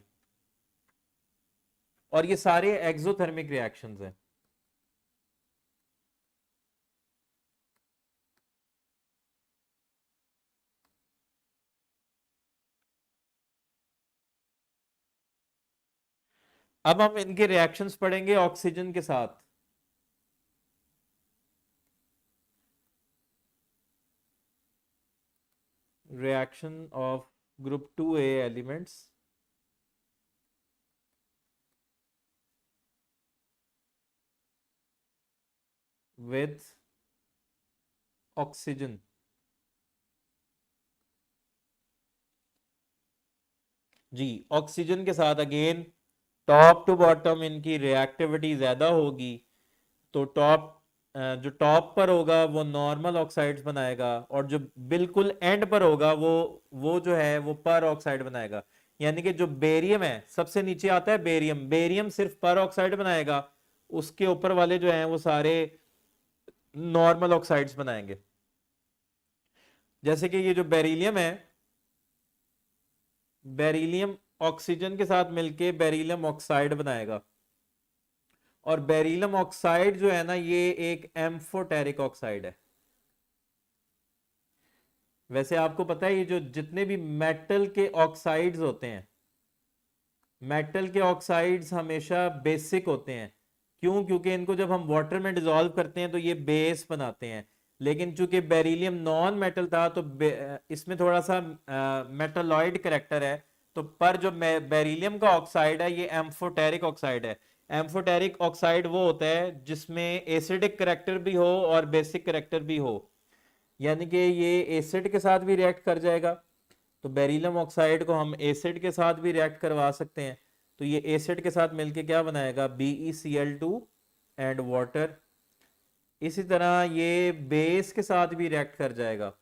और ये सारे एक्सोथर्मिक रिएक्शंस हैं। अब हम इनके रिएक्शंस पढ़ेंगे ऑक्सीजन के साथ। Reaction of group 2A elements with oxygen. जी, ऑक्सीजन के साथ अगेन टॉप टू बॉटम इनकी रिएक्टिविटी ज्यादा होगी। तो जो टॉप पर होगा वो नॉर्मल ऑक्साइड्स बनाएगा, और जो बिल्कुल एंड पर होगा वो जो है वो पर ऑक्साइड बनाएगा। यानी कि जो बेरियम है सबसे नीचे आता है, बेरियम बेरियम सिर्फ पर ऑक्साइड बनाएगा, उसके ऊपर वाले जो हैं वो सारे नॉर्मल ऑक्साइड्स बनाएंगे। जैसे कि ये जो बेरिलियम है, बेरिलियम ऑक्सीजन के साथ मिलके बेरिलियम ऑक्साइड बनाएगा। और बेरिलियम ऑक्साइड जो है ना ये एक एम्फोटेरिक ऑक्साइड है। वैसे आपको पता है ये जो जितने भी मेटल के ऑक्साइड्स होते हैं, मेटल के ऑक्साइड्स हमेशा बेसिक होते हैं। क्यों? क्योंकि इनको जब हम वाटर में डिसॉल्व करते हैं तो ये बेस बनाते हैं। लेकिन चूंकि बेरिलियम नॉन मेटल था तो इसमें थोड़ा सा मेटलॉइड करेक्टर है। तो पर जो बेरिलियम का ऑक्साइड है ये एम्फोटेरिक ऑक्साइड है। एम्फोटेरिक ऑक्साइड वो होता है जिसमें एसिडिक करेक्टर भी हो और बेसिक करेक्टर भी हो। यानी कि ये एसिड के साथ भी रिएक्ट कर जाएगा, तो बेरिलियम ऑक्साइड को हम एसिड के साथ भी रिएक्ट करवा सकते हैं। तो ये एसिड के साथ मिलके क्या बनाएगा, BeCl2 एंड वाटर। इसी तरह ये बेस के साथ भी रिएक्ट कर जाएगा,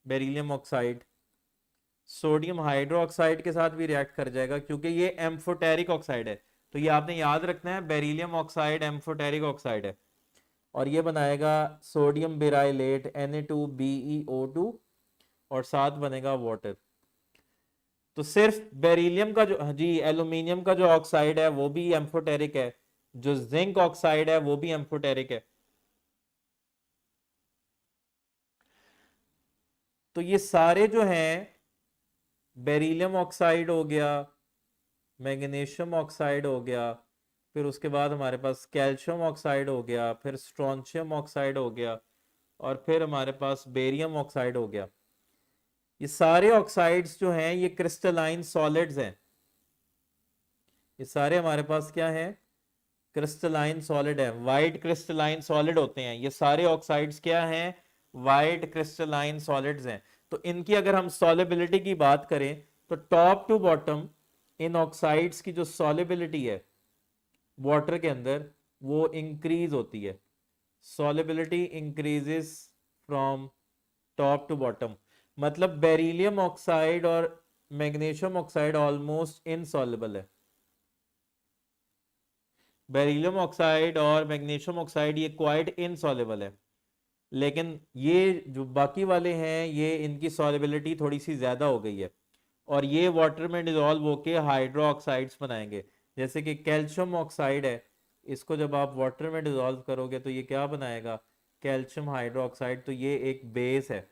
बेरिलियम ऑक्साइड सोडियम हाइड्रोक्साइड के साथ भी रिएक्ट कर जाएगा, क्योंकि ये एम्फोटेरिक ऑक्साइड है। तो ये आपने याद रखना है, बेरिलियम ऑक्साइड एम्फोटेरिक ऑक्साइड है। और ये बनाएगा सोडियम बेराइलेट Na2BeO2 और साथ बनेगा वाटर। तो सिर्फ बेरिलियम का जो, जी, एल्यूमिनियम का जो ऑक्साइड है वो भी एम्फोटेरिक है, जो जिंक ऑक्साइड है वो भी एम्फोटेरिक है। तो ये सारे जो हैं, बेरिलियम ऑक्साइड हो गया, मैग्नीशियम ऑक्साइड हो गया, फिर उसके बाद हमारे पास कैल्शियम ऑक्साइड हो गया, फिर स्ट्रॉन्शियम ऑक्साइड हो गया, और फिर हमारे पास बेरियम ऑक्साइड हो गया। ये सारे ऑक्साइड्स जो हैं ये क्रिस्टलाइन सॉलिड्स हैं। ये सारे हमारे पास क्या हैं, क्रिस्टलाइन सॉलिड है, वाइट क्रिस्टलाइन सॉलिड होते हैं। ये सारे ऑक्साइड्स क्या हैं, वाइट क्रिस्टलाइन सॉलिड्स हैं। तो इनकी अगर हम सॉलिबिलिटी की बात करें तो टॉप टू बॉटम इन ऑक्साइड्स की जो सॉलिबिलिटी है वाटर के अंदर वो इंक्रीज होती है। Solubility increases from top to bottom, मतलब बेरिलियम ऑक्साइड और मैग्नीशियम ऑक्साइड ऑलमोस्ट इनसॉल्युबल है। बेरिलियम ऑक्साइड और मैग्नीशियम ऑक्साइड ये क्वाइट इनसॉल्युबल है, लेकिन ये जो बाकी वाले हैं ये इनकी सॉल्युबिलिटी थोड़ी सी ज़्यादा हो गई है और ये वाटर में डिजोल्व होके हाइड्रो ऑक्साइड्स बनाएंगे। जैसे कि कैल्शियम ऑक्साइड है, इसको जब आप वाटर में डिजोल्व करोगे तो ये क्या बनाएगा, कैल्शियम हाइड्रो ऑक्साइड। तो ये एक बेस है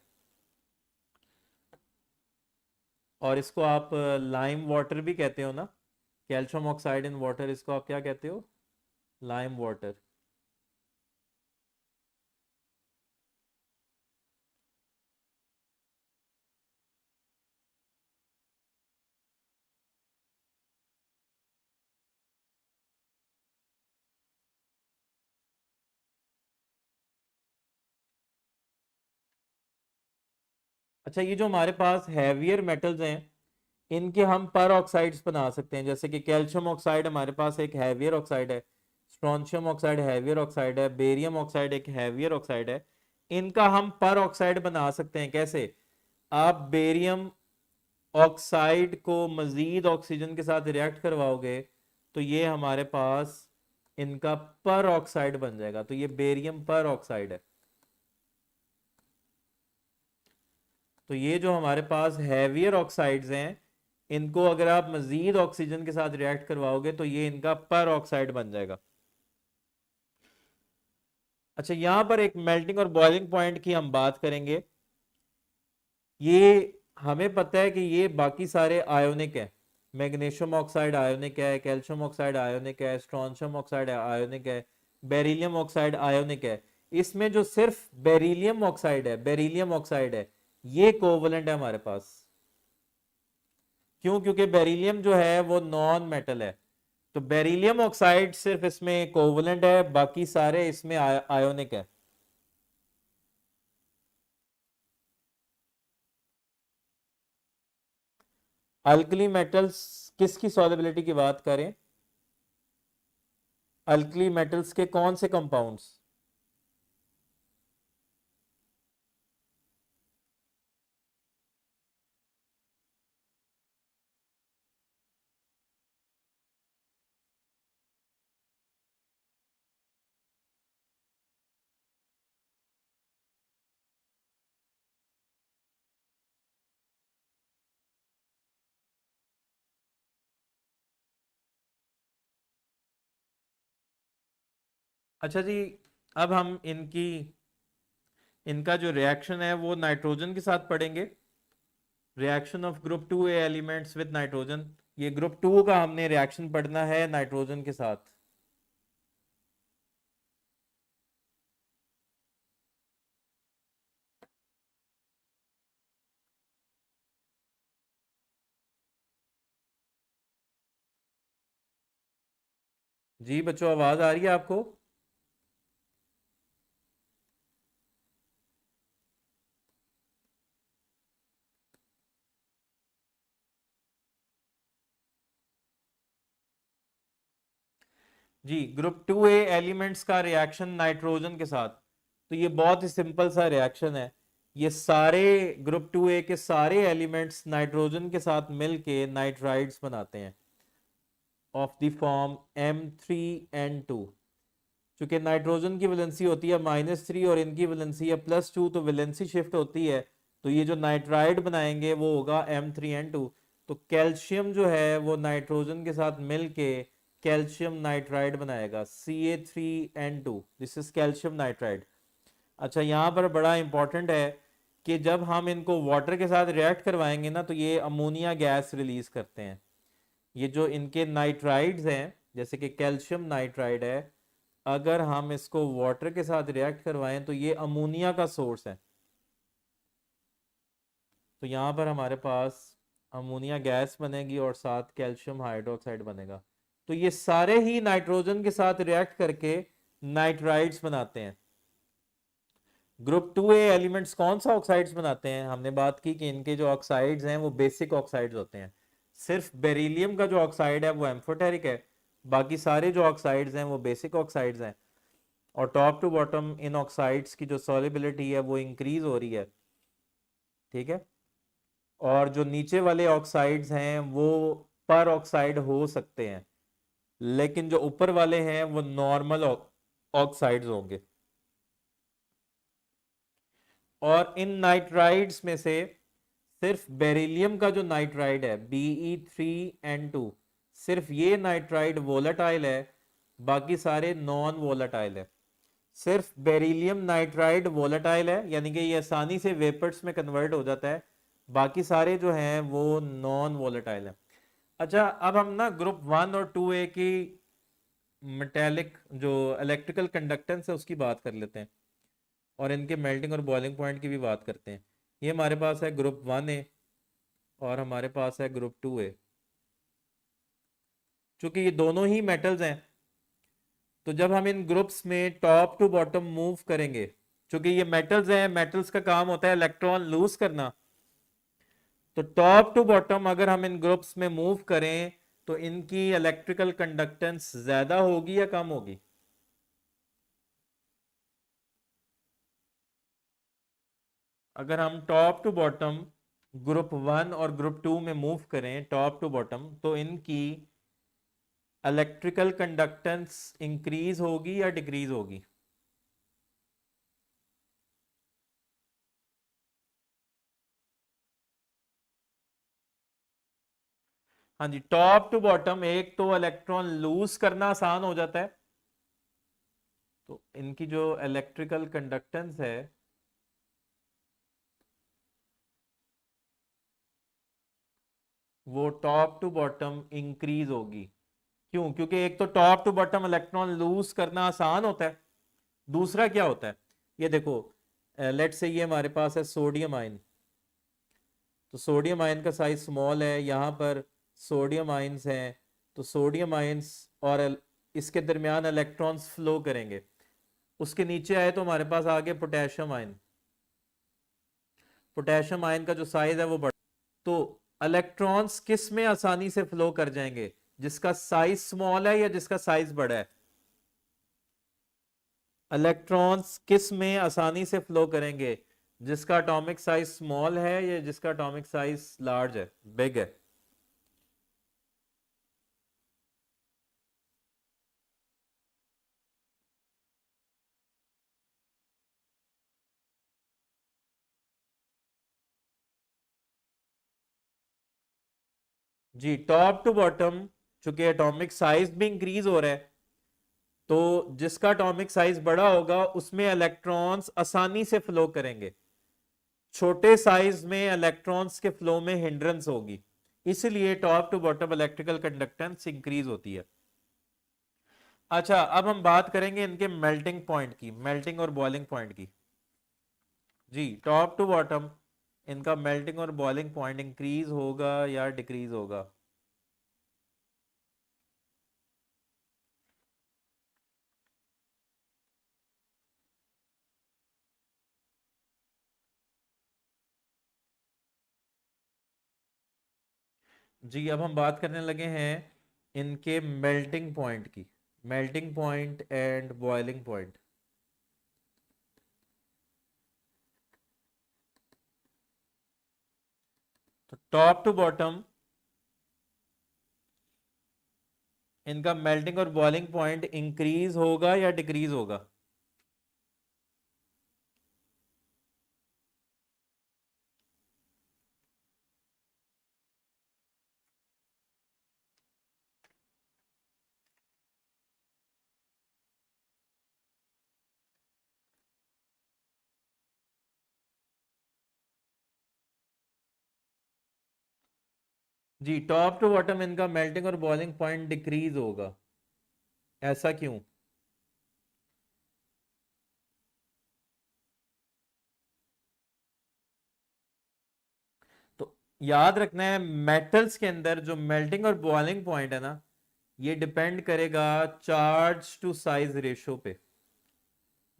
और इसको आप लाइम वाटर भी कहते हो ना, कैल्शियम ऑक्साइड इन वाटर, इसको आप क्या कहते हो, लाइम वाटर। अच्छा, ये जो हमारे पास हैवियर मेटल्स हैं इनके हम पर ऑक्साइड्स बना सकते हैं। जैसे कि कैल्शियम ऑक्साइड हमारे पास एक हैवियर ऑक्साइड है, स्ट्रोंशियम ऑक्साइड हैवियर ऑक्साइड है, बेरियम ऑक्साइड एक हैवियर ऑक्साइड है। इनका हम पर ऑक्साइड बना सकते हैं। कैसे, आप बेरियम ऑक्साइड को मजीद ऑक्सीजन के साथ रिएक्ट करवाओगे तो ये हमारे पास इनका पर ऑक्साइड बन जाएगा। तो ये बेरियम पर ऑक्साइड है। तो ये जो हमारे पास हैवियर ऑक्साइड्स हैं इनको अगर आप मजीद ऑक्सीजन के साथ रिएक्ट करवाओगे तो ये इनका पर ऑक्साइड बन जाएगा। अच्छा, यहां पर एक मेल्टिंग और बॉइलिंग पॉइंट की हम बात करेंगे। ये हमें पता है कि ये बाकी सारे आयोनिक है, मैग्नीशियम ऑक्साइड आयोनिक है, कैल्शियम ऑक्साइड आयोनिक है, स्ट्रोंशियम ऑक्साइड आयोनिक है, बेरिलियम ऑक्साइड आयोनिक है। इसमें जो सिर्फ बेरिलियम ऑक्साइड है, बेरिलियम ऑक्साइड है, ये कोवलेंट है हमारे पास। क्यों? क्योंकि बेरिलियम जो है वो नॉन मेटल है। तो बेरिलियम ऑक्साइड सिर्फ इसमें कोवलेंट है, बाकी सारे इसमें आयोनिक है। अल्कली मेटल्स किसकी सॉल्युबिलिटी की बात करें, अल्कली मेटल्स के कौन से कंपाउंड्स? अच्छा जी, अब हम इनका जो रिएक्शन है वो नाइट्रोजन के साथ पढ़ेंगे। Reaction of group 2A elements with nitrogen. ये ग्रुप 2 का हमने रिएक्शन पढ़ना है नाइट्रोजन के साथ। जी बच्चों, आवाज आ रही है आपको? जी, ग्रुप 2A एलिमेंट्स का रिएक्शन नाइट्रोजन के साथ। तो ये बहुत ही सिंपल सा रिएक्शन है। ये सारे ग्रुप 2A के सारे एलिमेंट्स नाइट्रोजन के साथ मिलके नाइट्राइड्स बनाते हैं ऑफ द फॉर्म M3N2। चूंकि नाइट्रोजन की वैलेंसी होती है -3 और इनकी वैलेंसी है +2, तो वैलेंसी शिफ्ट होती है। तो ये जो नाइट्राइड बनाएंगे वो होगा M3N2। तो कैल्शियम जो है वो नाइट्रोजन के साथ मिलके कैल्शियम नाइट्राइड बनाएगा Ca3N2। This is calcium nitride. अच्छा, यहाँ पर बड़ा इंपॉर्टेंट है कि जब हम इनको वाटर के साथ रिएक्ट करवाएंगे ना तो ये अमोनिया गैस रिलीज करते हैं। ये जो इनके नाइट्राइड्स हैं जैसे कि कैल्शियम नाइट्राइड है, अगर हम इसको वाटर के साथ रिएक्ट करवाएं तो ये अमोनिया का सोर्स है। तो यहाँ पर हमारे पास अमोनिया गैस बनेगी और साथ कैल्शियम हाइड्रोक्साइड बनेगा। तो ये सारे ही नाइट्रोजन के साथ रिएक्ट करके नाइट्राइड्स बनाते हैं। ग्रुप 2A एलिमेंट्स कौन सा ऑक्साइड्स बनाते हैं? हमने बात की कि इनके जो ऑक्साइड्स हैं वो बेसिक ऑक्साइड्स होते हैं। सिर्फ बेरिलियम का जो ऑक्साइड है वो एम्फोटेरिक है, बाकी सारे जो ऑक्साइड्स हैं वो बेसिक ऑक्साइड्स हैं। और टॉप टू बॉटम इन ऑक्साइड्स की जो सॉल्युबिलिटी है वो इंक्रीज हो रही है, ठीक है। और जो नीचे वाले ऑक्साइड्स हैं वो पर ऑक्साइड हो सकते हैं, लेकिन जो ऊपर वाले हैं वो नॉर्मल ऑक्साइड्स होंगे। और इन नाइट्राइड्स में से सिर्फ बेरिलियम का जो नाइट्राइड है Be3N2, सिर्फ ये नाइट्राइड वोलेटाइल है, बाकी सारे नॉन वोलेटाइल है। सिर्फ बेरिलियम नाइट्राइड वोलेटाइल है, यानी कि ये आसानी से वेपर्स में कन्वर्ट हो जाता है, बाकी सारे जो हैं वो नॉन वोलेटाइल है। अच्छा, अब हम ना ग्रुप 1 और 2A की मेटेलिक जो इलेक्ट्रिकल कंडक्टेंस है उसकी बात कर लेते हैं, और इनके मेल्टिंग और बॉइलिंग पॉइंट की भी बात करते हैं। ये हमारे पास है ग्रुप 1A और हमारे पास है ग्रुप 2A। चूंकि ये दोनों ही मेटल्स हैं, तो जब हम इन ग्रुप्स में टॉप टू बॉटम मूव करेंगे, चूंकि ये मेटल्स हैं, मेटल्स का काम होता है इलेक्ट्रॉन लूज करना, तो टॉप टू बॉटम अगर हम इन ग्रुप्स में मूव करें तो इनकी इलेक्ट्रिकल कंडक्टेंस ज्यादा होगी या कम होगी? अगर हम टॉप टू बॉटम ग्रुप 1 और ग्रुप 2 में मूव करें टॉप टू बॉटम, तो इनकी इलेक्ट्रिकल कंडक्टेंस इंक्रीज होगी या डिक्रीज होगी? हाँ जी, टॉप टू बॉटम एक तो इलेक्ट्रॉन लूज करना आसान हो जाता है, तो इनकी जो इलेक्ट्रिकल कंडक्टेंस है वो टॉप टू बॉटम इंक्रीज होगी। क्यों? क्योंकि एक तो top to bottom electron lose करना आसान होता है, दूसरा क्या होता है, ये देखो, लेट्स से ये हमारे पास है सोडियम आयन, तो सोडियम आयन का साइज स्मॉल है, यहाँ पर सोडियम आयंस हैं, तो सोडियम आयंस और इसके दरमियान इलेक्ट्रॉन्स फ्लो करेंगे। उसके नीचे आए तो हमारे पास आ गया पोटेशियम आयन, पोटेशियम आयन का जो साइज है वो बड़ा, तो इलेक्ट्रॉन्स किस में आसानी से फ्लो कर जाएंगे, जिसका साइज स्मॉल है या जिसका साइज बड़ा है? इलेक्ट्रॉन्स किस में आसानी से फ्लो करेंगे, जिसका एटॉमिक साइज स्मॉल है या जिसका एटॉमिक साइज लार्ज है, बिग है? जी, टॉप टू बॉटम चूंकि एटॉमिक साइज भी इंक्रीज हो रहा है, तो जिसका एटॉमिक साइज बड़ा होगा उसमें इलेक्ट्रॉन्स आसानी से फ्लो करेंगे, छोटे साइज में इलेक्ट्रॉन्स के फ्लो में हिंड्रेंस होगी, इसलिए top to bottom electrical conductance increase होती है। अच्छा, अब हम बात करेंगे इनके मेल्टिंग पॉइंट की, मेल्टिंग और बॉइलिंग पॉइंट की। जी, टॉप टू बॉटम इनका मेल्टिंग और बॉइलिंग पॉइंट इंक्रीज होगा या डिक्रीज होगा? जी, अब हम बात करने लगे हैं इनके मेल्टिंग पॉइंट की, melting point and boiling point. तो टॉप टू बॉटम इनका मेल्टिंग और बॉइलिंग पॉइंट इंक्रीज होगा या डिक्रीज होगा? जी, टॉप टू बॉटम इनका मेल्टिंग और बॉइलिंग पॉइंट डिक्रीज होगा, ऐसा क्यों? तो याद रखना है, मेटल्स के अंदर जो मेल्टिंग और बॉइलिंग पॉइंट है ना, ये डिपेंड करेगा चार्ज टू साइज रेशो पे।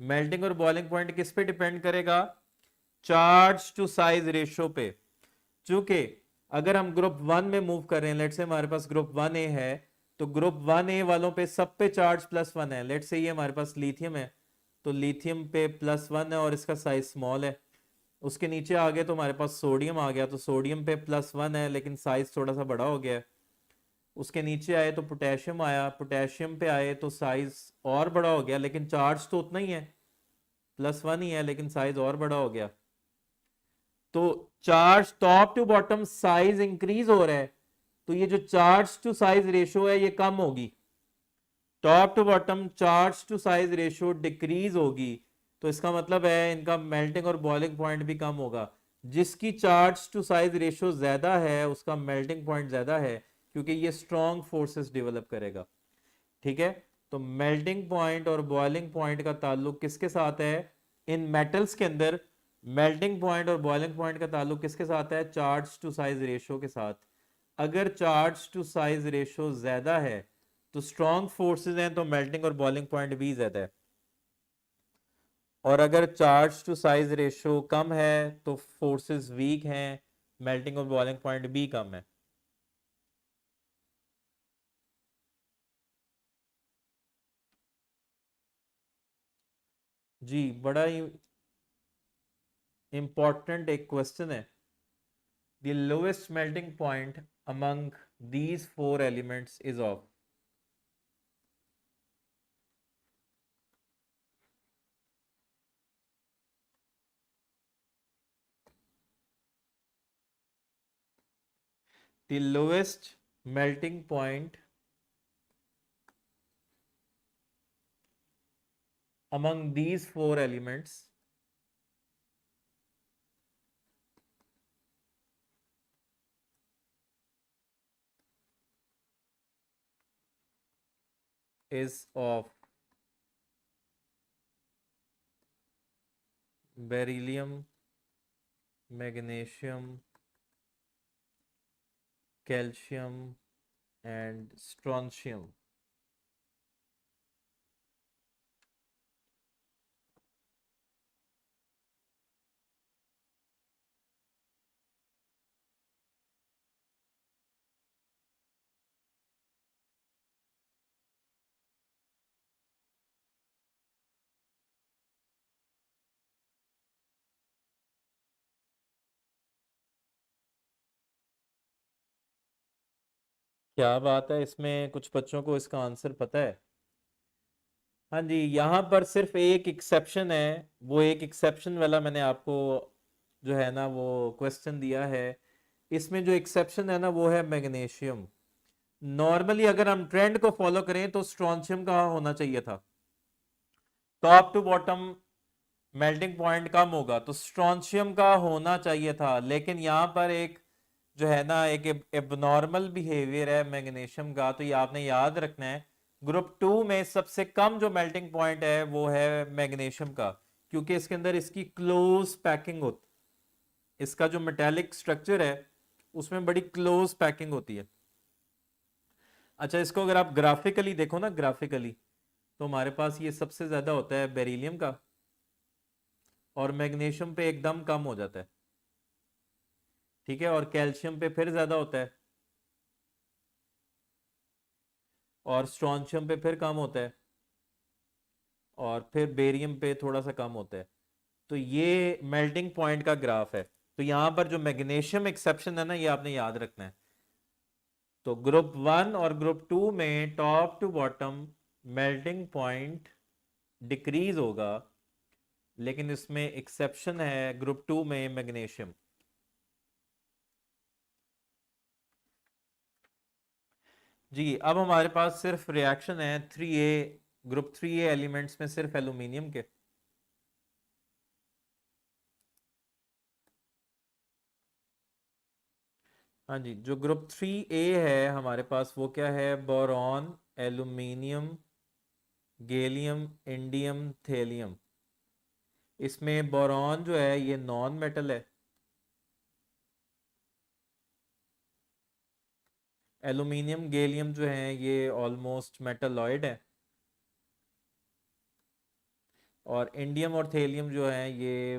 मेल्टिंग और बॉइलिंग पॉइंट किस पे डिपेंड करेगा? चार्ज टू साइज रेशो पे। चूंकि अगर हम ग्रुप 1 में मूव कर रहे हैं, लेट से हमारे पास ग्रुप 1A है, तो ग्रुप 1A वालों पे सब पे चार्ज +1 है, लेट से ये हमारे पास लिथियम है, तो लिथियम पे +1 है और इसका साइज स्मॉल है। उसके नीचे आ गए तो हमारे पास सोडियम आ गया, तो सोडियम पे +1 है लेकिन साइज थोड़ा सा बड़ा हो गया है। उसके नीचे आए तो पोटेशियम आया, पोटेशियम पे आए तो साइज और बड़ा हो गया, लेकिन चार्ज तो उतना ही है, +1 ही है लेकिन साइज और बड़ा हो गया। तो charge top to bottom size increase हो रहा है, तो ये जो चार्ज टू साइज रेशो है ये कम होगी। Top to bottom charge to size ratio decrease होगी, तो इसका मतलब है इनका मेल्टिंग और बॉइलिंग पॉइंट भी कम होगा। जिसकी चार्ज टू साइज रेशो ज्यादा है उसका मेल्टिंग पॉइंट ज्यादा है, क्योंकि ये स्ट्रॉन्ग फोर्सेस डेवलप करेगा। ठीक है, तो मेल्टिंग पॉइंट और बॉइलिंग पॉइंट का ताल्लुक किसके साथ है इन मेटल्स के अंदर? मेल्टिंग पॉइंट और बॉइलिंग पॉइंट का ताल्लुक किसके साथ है? चार्ज टू साइज रेशो के साथ। अगर चार्ज टू साइज रेशो ज्यादा है तो स्ट्रॉन्ग फोर्सेस हैं, तो मेल्टिंग और बॉइलिंग पॉइंट भी ज्यादा है। और अगर चार्ज टू साइज रेशो कम है तो फोर्सेस वीक हैं, मेल्टिंग और बॉइलिंग पॉइंट भी कम है। जी, बड़ा ही इंपॉर्टेंट एक क्वेश्चन है। The lowest melting point among these four elements is of? The lowest melting point among these four elements is of beryllium, magnesium, calcium and strontium. क्या बात है, इसमें कुछ बच्चों को इसका आंसर पता है। हाँ जी, यहाँ पर सिर्फ एक एक्सेप्शन है, वो एक एक्सेप्शन वाला मैंने आपको जो है ना वो क्वेश्चन दिया है। इसमें जो एक्सेप्शन है ना वो है मैग्नीशियम। नॉर्मली अगर हम ट्रेंड को फॉलो करें तो स्ट्रॉन्शियम का होना चाहिए था, top to bottom melting point कम होगा तो स्ट्रॉन्शियम का होना चाहिए था, लेकिन यहाँ पर एक जो है ना एक एबनॉर्मल बिहेवियर है मैग्नीशियम का, तो ये आपने याद रखना है। ग्रुप 2 में सबसे कम जो मेल्टिंग पॉइंट है वो है मैग्नीशियम का, क्योंकि इसके अंदर इसकी क्लोज पैकिंग होती, इसका जो मेटेलिक स्ट्रक्चर है उसमें बड़ी क्लोज पैकिंग होती है। अच्छा, इसको अगर आप ग्राफिकली देखो ना, ग्राफिकली, तो हमारे पास ये सबसे ज्यादा होता है बेरिलियम का, और मैग्नीशियम पे एकदम कम हो जाता है। ठीक है, और कैल्शियम पे फिर ज्यादा होता है, और स्ट्रॉन्शियम पे फिर कम होता है, और फिर बेरियम पे थोड़ा सा कम होता है। तो ये मेल्टिंग पॉइंट का ग्राफ है। तो यहां पर जो मैग्नीशियम एक्सेप्शन है ना ये आपने याद रखना है। तो ग्रुप 1 और ग्रुप 2 में top to bottom melting point decrease होगा, लेकिन इसमें एक्सेप्शन है ग्रुप 2 में मैग्नीशियम। जी, अब हमारे पास सिर्फ रिएक्शन है 3A, ग्रुप 3A एलिमेंट्स में सिर्फ एल्यूमिनियम के। हाँ जी, जो ग्रुप 3A है हमारे पास वो क्या है? Boron, aluminium, gallium, indium, thallium. इसमें बोरॉन जो है ये नॉन मेटल है, एल्यूमिनियम गैलियम जो है ये ऑलमोस्ट मेटलॉइड है, और इंडियम और थेलियम जो है ये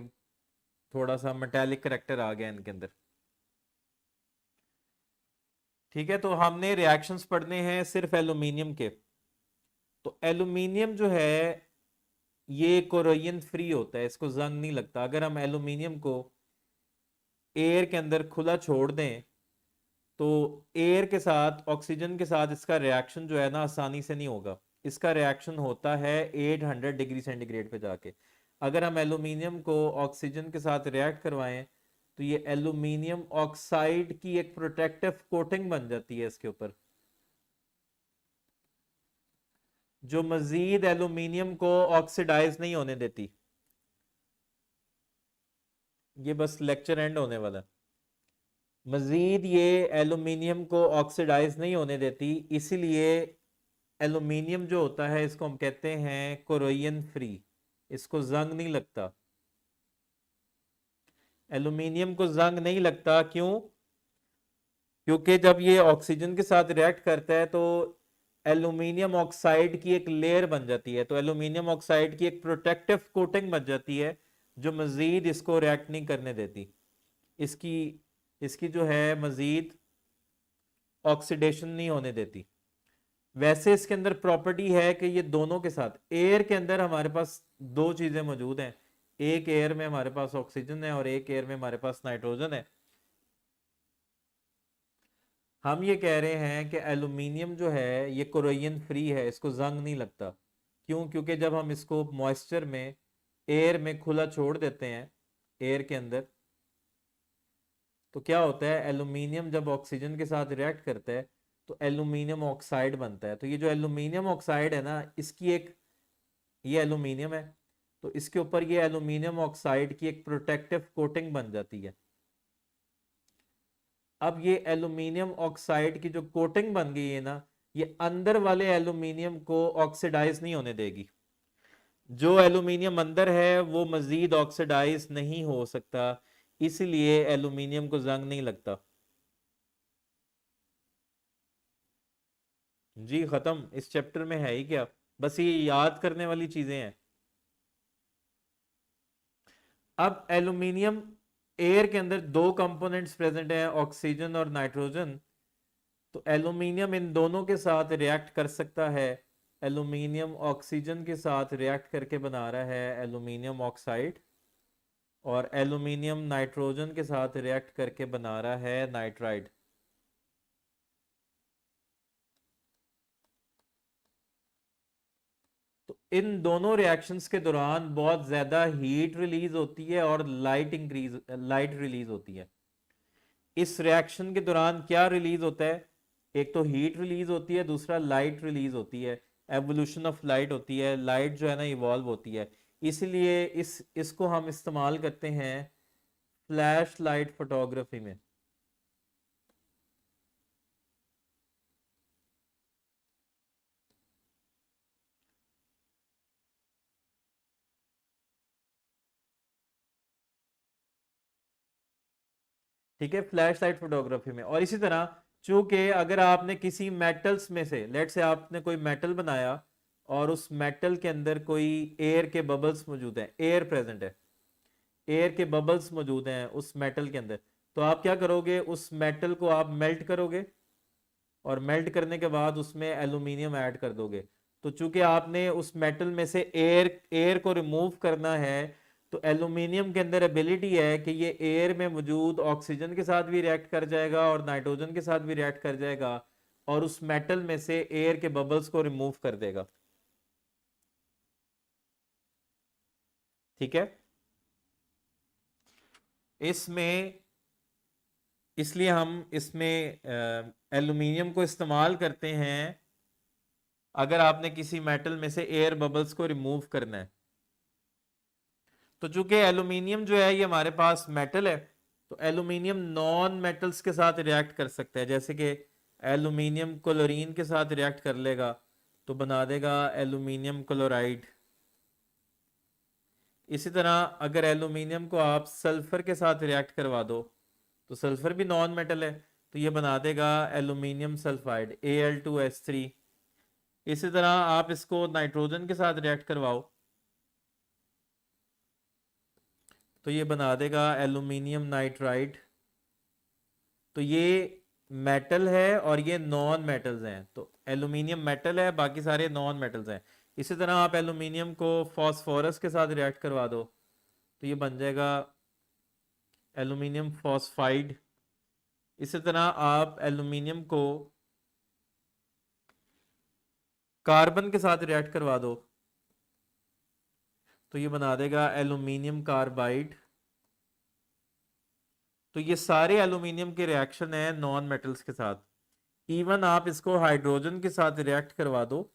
थोड़ा सा मेटालिक करेक्टर आ गया इनके अंदर। ठीक है, तो हमने रिएक्शंस पढ़ने हैं सिर्फ एल्यूमिनियम के। तो एल्यूमिनियम जो है ये कोरोजन फ्री होता है, इसको जंग नहीं लगता। अगर हम एल्यूमिनियम को एयर के अंदर खुला छोड़ दें तो एयर के साथ, ऑक्सीजन के साथ इसका रिएक्शन जो है ना आसानी से नहीं होगा। इसका रिएक्शन होता है 800 डिग्री सेंटीग्रेड पे जाके। अगर हम एल्यूमिनियम को ऑक्सीजन के साथ रिएक्ट करवाएं तो ये एल्यूमिनियम ऑक्साइड की एक प्रोटेक्टिव कोटिंग बन जाती है इसके ऊपर, जो मजीद एल्यूमिनियम को ऑक्सीडाइज नहीं होने देती। ये बस लेक्चर एंड होने वाला है। मजीद ये एल्यूमिनियम को ऑक्सीडाइज नहीं होने देती, इसीलिए एल्यूमिनियम जो होता है इसको हम कहते हैं कोरोजन फ्री, इसको जंग नहीं लगता। एल्यूमिनियम को जंग नहीं लगता, क्यों? क्योंकि जब ये ऑक्सीजन के साथ रिएक्ट करता है तो एल्यूमिनियम ऑक्साइड की एक लेयर बन जाती है, तो एल्यूमिनियम ऑक्साइड की एक प्रोटेक्टिव कोटिंग बन जाती है जो मजीद इसको रिएक्ट नहीं करने देती, इसकी इसकी जो है मजीद ऑक्सीडेशन नहीं होने देती। वैसे इसके अंदर प्रॉपर्टी है कि ये दोनों के साथ, एयर के अंदर हमारे पास दो चीजें मौजूद हैं, एक एयर में हमारे पास ऑक्सीजन है और एक एयर में हमारे पास नाइट्रोजन है। हम ये कह रहे हैं कि एल्यूमिनियम जो है ये कोरोजन फ्री है, इसको जंग नहीं लगता। क्यों? क्योंकि जब हम इसको मॉइस्चर में, एयर में खुला छोड़ देते हैं एयर के अंदर, तो क्या होता है, एल्यूमिनियम जब ऑक्सीजन के साथ रिएक्ट करता है तो एल्यूमिनियम ऑक्साइड बनता है। तो ये जो एल्यूमिनियम ऑक्साइड है ना, इसकी एक, ये एल्यूमिनियम है तो इसके ऊपर ये एल्यूमिनियम ऑक्साइड की एक प्रोटेक्टिव कोटिंग बन जाती है। अब ये एल्यूमिनियम ऑक्साइड की जो कोटिंग बन गई है ना, ये अंदर वाले एल्यूमिनियम को ऑक्सीडाइज नहीं होने देगी। जो एल्यूमिनियम अंदर है वो मजीद ऑक्सीडाइज नहीं हो सकता, इसलिए एल्यूमिनियम को जंग नहीं लगता। जी खत्म, इस चैप्टर में है ही क्या, बस ये याद करने वाली चीजें हैं। अब एल्यूमिनियम, एयर के अंदर दो कंपोनेंट्स प्रेजेंट हैं, ऑक्सीजन और नाइट्रोजन। तो एल्यूमिनियम इन दोनों के साथ रिएक्ट कर सकता है। एल्यूमिनियम ऑक्सीजन के साथ रिएक्ट करके बना रहा है एल्यूमिनियम ऑक्साइड, और एल्यूमिनियम नाइट्रोजन के साथ रिएक्ट करके बना रहा है नाइट्राइड। तो इन दोनों रिएक्शंस के दौरान बहुत ज्यादा हीट रिलीज होती है और लाइट रिलीज होती है। इस रिएक्शन के दौरान क्या रिलीज होता है? एक तो हीट रिलीज होती है, दूसरा लाइट रिलीज होती है, एवोल्यूशन ऑफ लाइट होती है, लाइट जो है ना इवॉल्व होती है। इसलिए इसको हम इस्तेमाल करते हैं फ्लैश लाइट फोटोग्राफी में। ठीक है, फ्लैश लाइट फोटोग्राफी में। और इसी तरह चूंकि अगर आपने किसी मेटल्स में से, लेट से आपने कोई मेटल बनाया और उस मेटल के अंदर कोई एयर के बबल्स मौजूद हैं, एयर प्रेजेंट है, एयर के बबल्स मौजूद हैं उस मेटल के अंदर, तो आप क्या करोगे, उस मेटल को आप मेल्ट करोगे और मेल्ट करने के बाद उसमें एल्यूमिनियम ऐड कर दोगे। तो चूंकि आपने उस मेटल में से एयर एयर को रिमूव करना है, तो एल्यूमिनियम के अंदर एबिलिटी है कि ये एयर में मौजूद ऑक्सीजन के साथ भी रिएक्ट कर जाएगा और नाइट्रोजन के साथ भी रिएक्ट कर जाएगा और उस मेटल में से एयर के बबल्स को रिमूव कर देगा। ठीक है, इसमें, इसलिए हम इसमें एल्यूमिनियम को इस्तेमाल करते हैं अगर आपने किसी मेटल में से एयर बबल्स को रिमूव करना है। तो चूंकि एल्यूमिनियम जो है ये हमारे पास मेटल है, तो एल्यूमिनियम नॉन मेटल्स के साथ रिएक्ट कर सकता है। जैसे कि एल्यूमिनियम क्लोरीन के साथ रिएक्ट कर लेगा तो बना देगा एल्यूमिनियम क्लोराइड। इसी तरह अगर एल्यूमिनियम को आप सल्फर के साथ रिएक्ट करवा दो, तो सल्फर भी नॉन मेटल है, तो ये बना देगा एल्यूमिनियम सल्फाइड Al2S3। इसी तरह आप इसको नाइट्रोजन के साथ रिएक्ट करवाओ तो ये बना देगा एल्यूमिनियम नाइट्राइड। तो ये मेटल है और ये नॉन मेटल्स हैं, तो एल्यूमिनियम मेटल है, बाकी सारे नॉन मेटल्स हैं। इसी तरह आप एल्यूमिनियम को फॉस्फोरस के साथ रिएक्ट करवा दो तो ये बन जाएगा एल्यूमिनियम फॉस्फाइड। इसी तरह आप एल्यूमिनियम को कार्बन के साथ रिएक्ट करवा दो तो ये बना देगा एल्यूमिनियम कार्बाइड। तो ये सारे एल्यूमिनियम के रिएक्शन है नॉन मेटल्स के साथ। इवन आप इसको हाइड्रोजन के साथ रिएक्ट करवा दो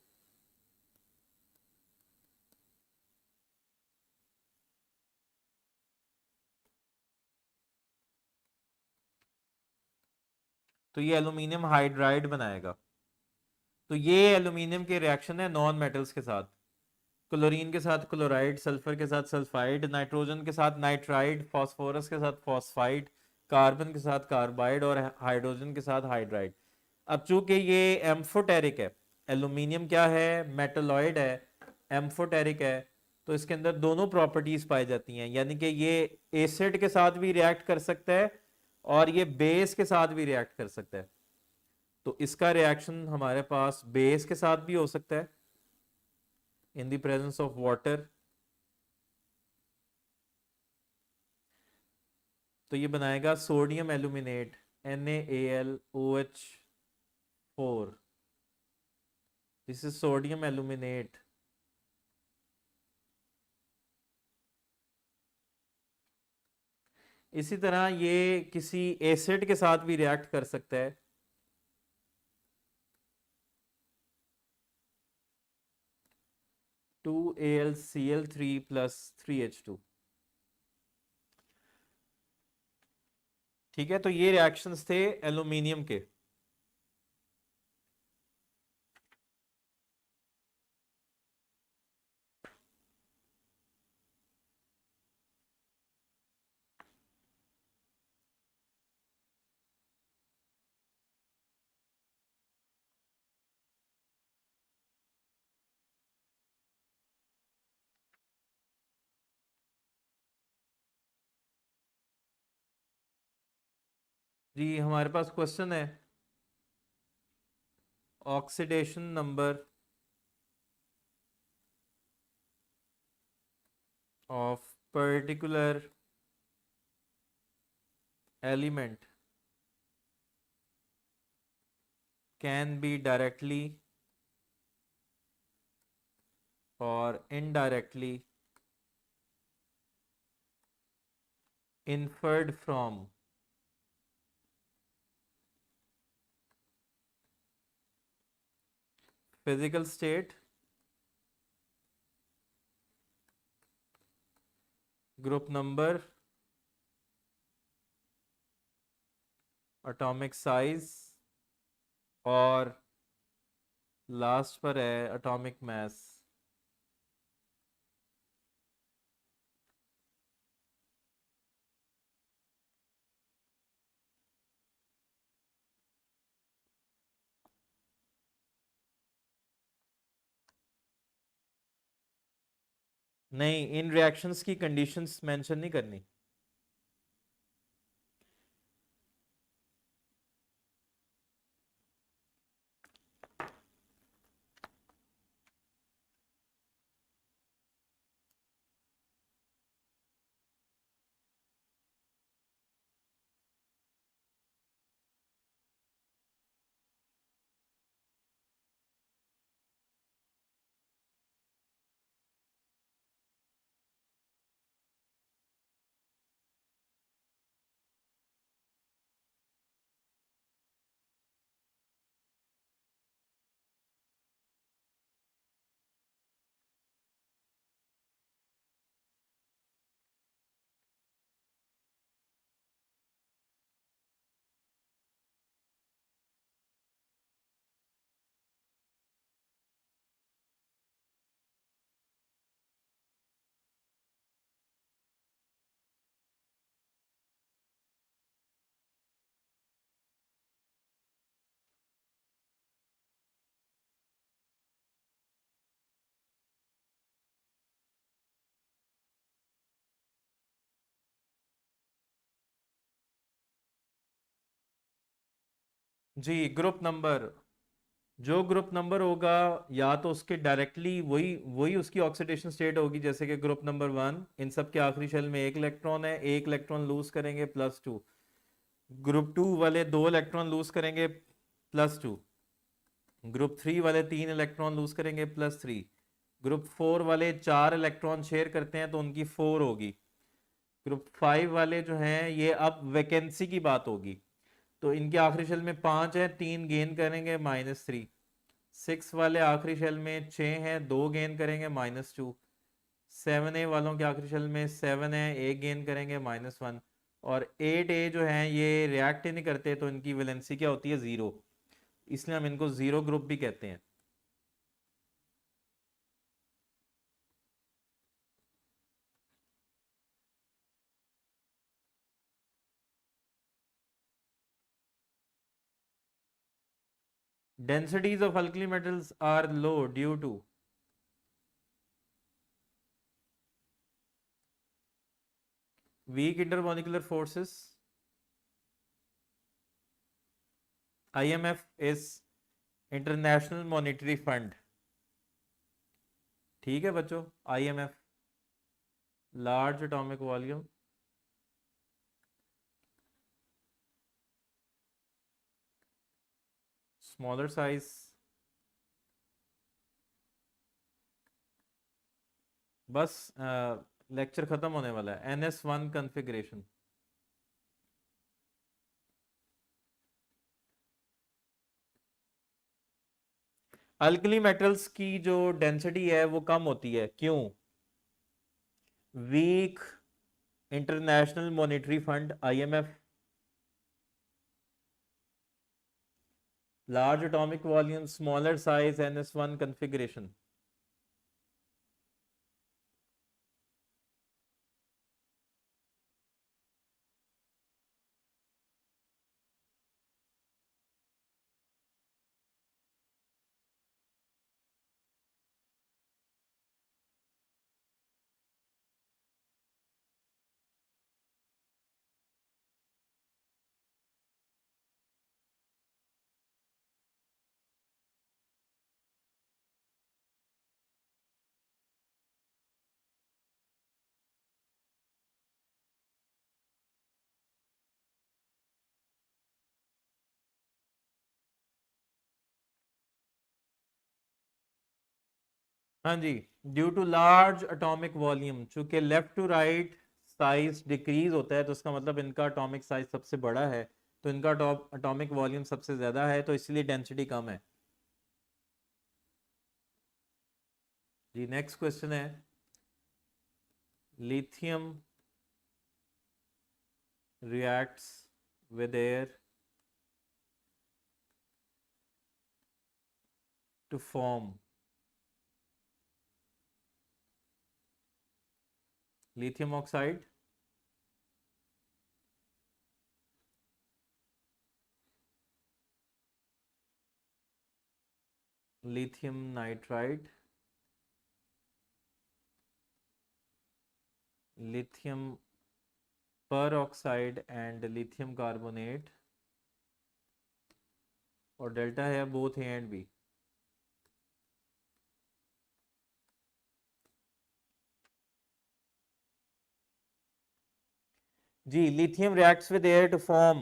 तो ये एल्यूमिनियम हाइड्राइड बनाएगा। तो ये एल्यूमिनियम के रिएक्शन है नॉन मेटल्स के साथ। क्लोरीन के साथ क्लोराइड, सल्फर के साथ सल्फाइड, नाइट्रोजन के साथ नाइट्राइड, फास्फोरस के साथ फॉस्फाइड, कार्बन के साथ कार्बाइड और हाइड्रोजन के साथ हाइड्राइड। अब चूंकि ये एम्फोटेरिक है, एल्यूमिनियम क्या है, मेटलॉइड है, एम्फोटेरिक है, तो इसके अंदर दोनों प्रॉपर्टीज पाई जाती हैं। यानी कि ये एसिड के साथ भी रिएक्ट कर सकता है और ये बेस के साथ भी रिएक्ट कर सकता है। तो इसका रिएक्शन हमारे पास बेस के साथ भी हो सकता है in the presence of water। तो ये बनाएगा sodium aluminate NaAlOH4। This is sodium aluminate. इसी तरह ये किसी एसिड के साथ भी रिएक्ट कर सकता है। 2AlCl3 plus 3H2। ठीक है, तो ये रिएक्शंस थे एल्यूमिनियम के। जी हमारे पास क्वेश्चन है, oxidation number of particular element can be directly or indirectly inferred from physical state, group number, atomic size और लास्ट पर है एटॉमिक मास। नहीं, इन रिएक्शंस की कंडीशंस मेंशन नहीं करनी। जी ग्रुप नंबर जो ग्रुप नंबर होगा या तो उसके डायरेक्टली वही वही उसकी ऑक्सीडेशन स्टेट होगी, जैसे कि ग्रुप नंबर 1, इन सब के आखिरी शेल में एक इलेक्ट्रॉन है, एक इलेक्ट्रॉन लूज करेंगे +2। ग्रुप 2 वाले 2 इलेक्ट्रॉन लूज करेंगे +2। ग्रुप 3 वाले 3 इलेक्ट्रॉन लूज करेंगे +3। ग्रुप 4 वाले 4 इलेक्ट्रॉन शेयर करते हैं तो उनकी 4 होगी। ग्रुप 5 वाले जो हैं ये अब वैकेंसी की बात होगी, तो इनके आखिरी शेल में 5 है, 3 गेन करेंगे -3। 6 वाले आखिरी शेल में 6 हैं, 2 गेन करेंगे -2। 7A वालों के आखिरी शेल में 7 है, 1 गेन करेंगे -1। और 8A जो हैं ये रिएक्ट ही नहीं करते, तो इनकी वैलेंसी क्या होती है, 0। इसलिए हम इनको जीरो ग्रुप भी कहते हैं। Densities of alkali metals are low due to weak intermolecular forces. IMF is International Monetary Fund। ठीक है बच्चों, IMF large atomic volume, smaller size. बस लेक्चर खत्म होने वाला है। NS1 configuration. अल्कली मेटल्स की जो डेंसिटी है वो कम होती है, क्यों? Weak International Monetary Fund IMF, large atomic volume, smaller size, NS1 configuration. हाँ जी, due to large atomic volume, चूंकि left to right size decrease होता है, तो इसका मतलब इनका एटॉमिक साइज सबसे बड़ा है, तो इनका एटॉमिक वॉल्यूम सबसे ज्यादा है, तो इसलिए डेंसिटी कम है। जी नेक्स्ट क्वेश्चन है, lithium reacts with air to form lithium oxide, lithium nitride, lithium peroxide and lithium carbonate, और डेल्टा है बोथ ए एंड बी। जी, lithium reacts with air to form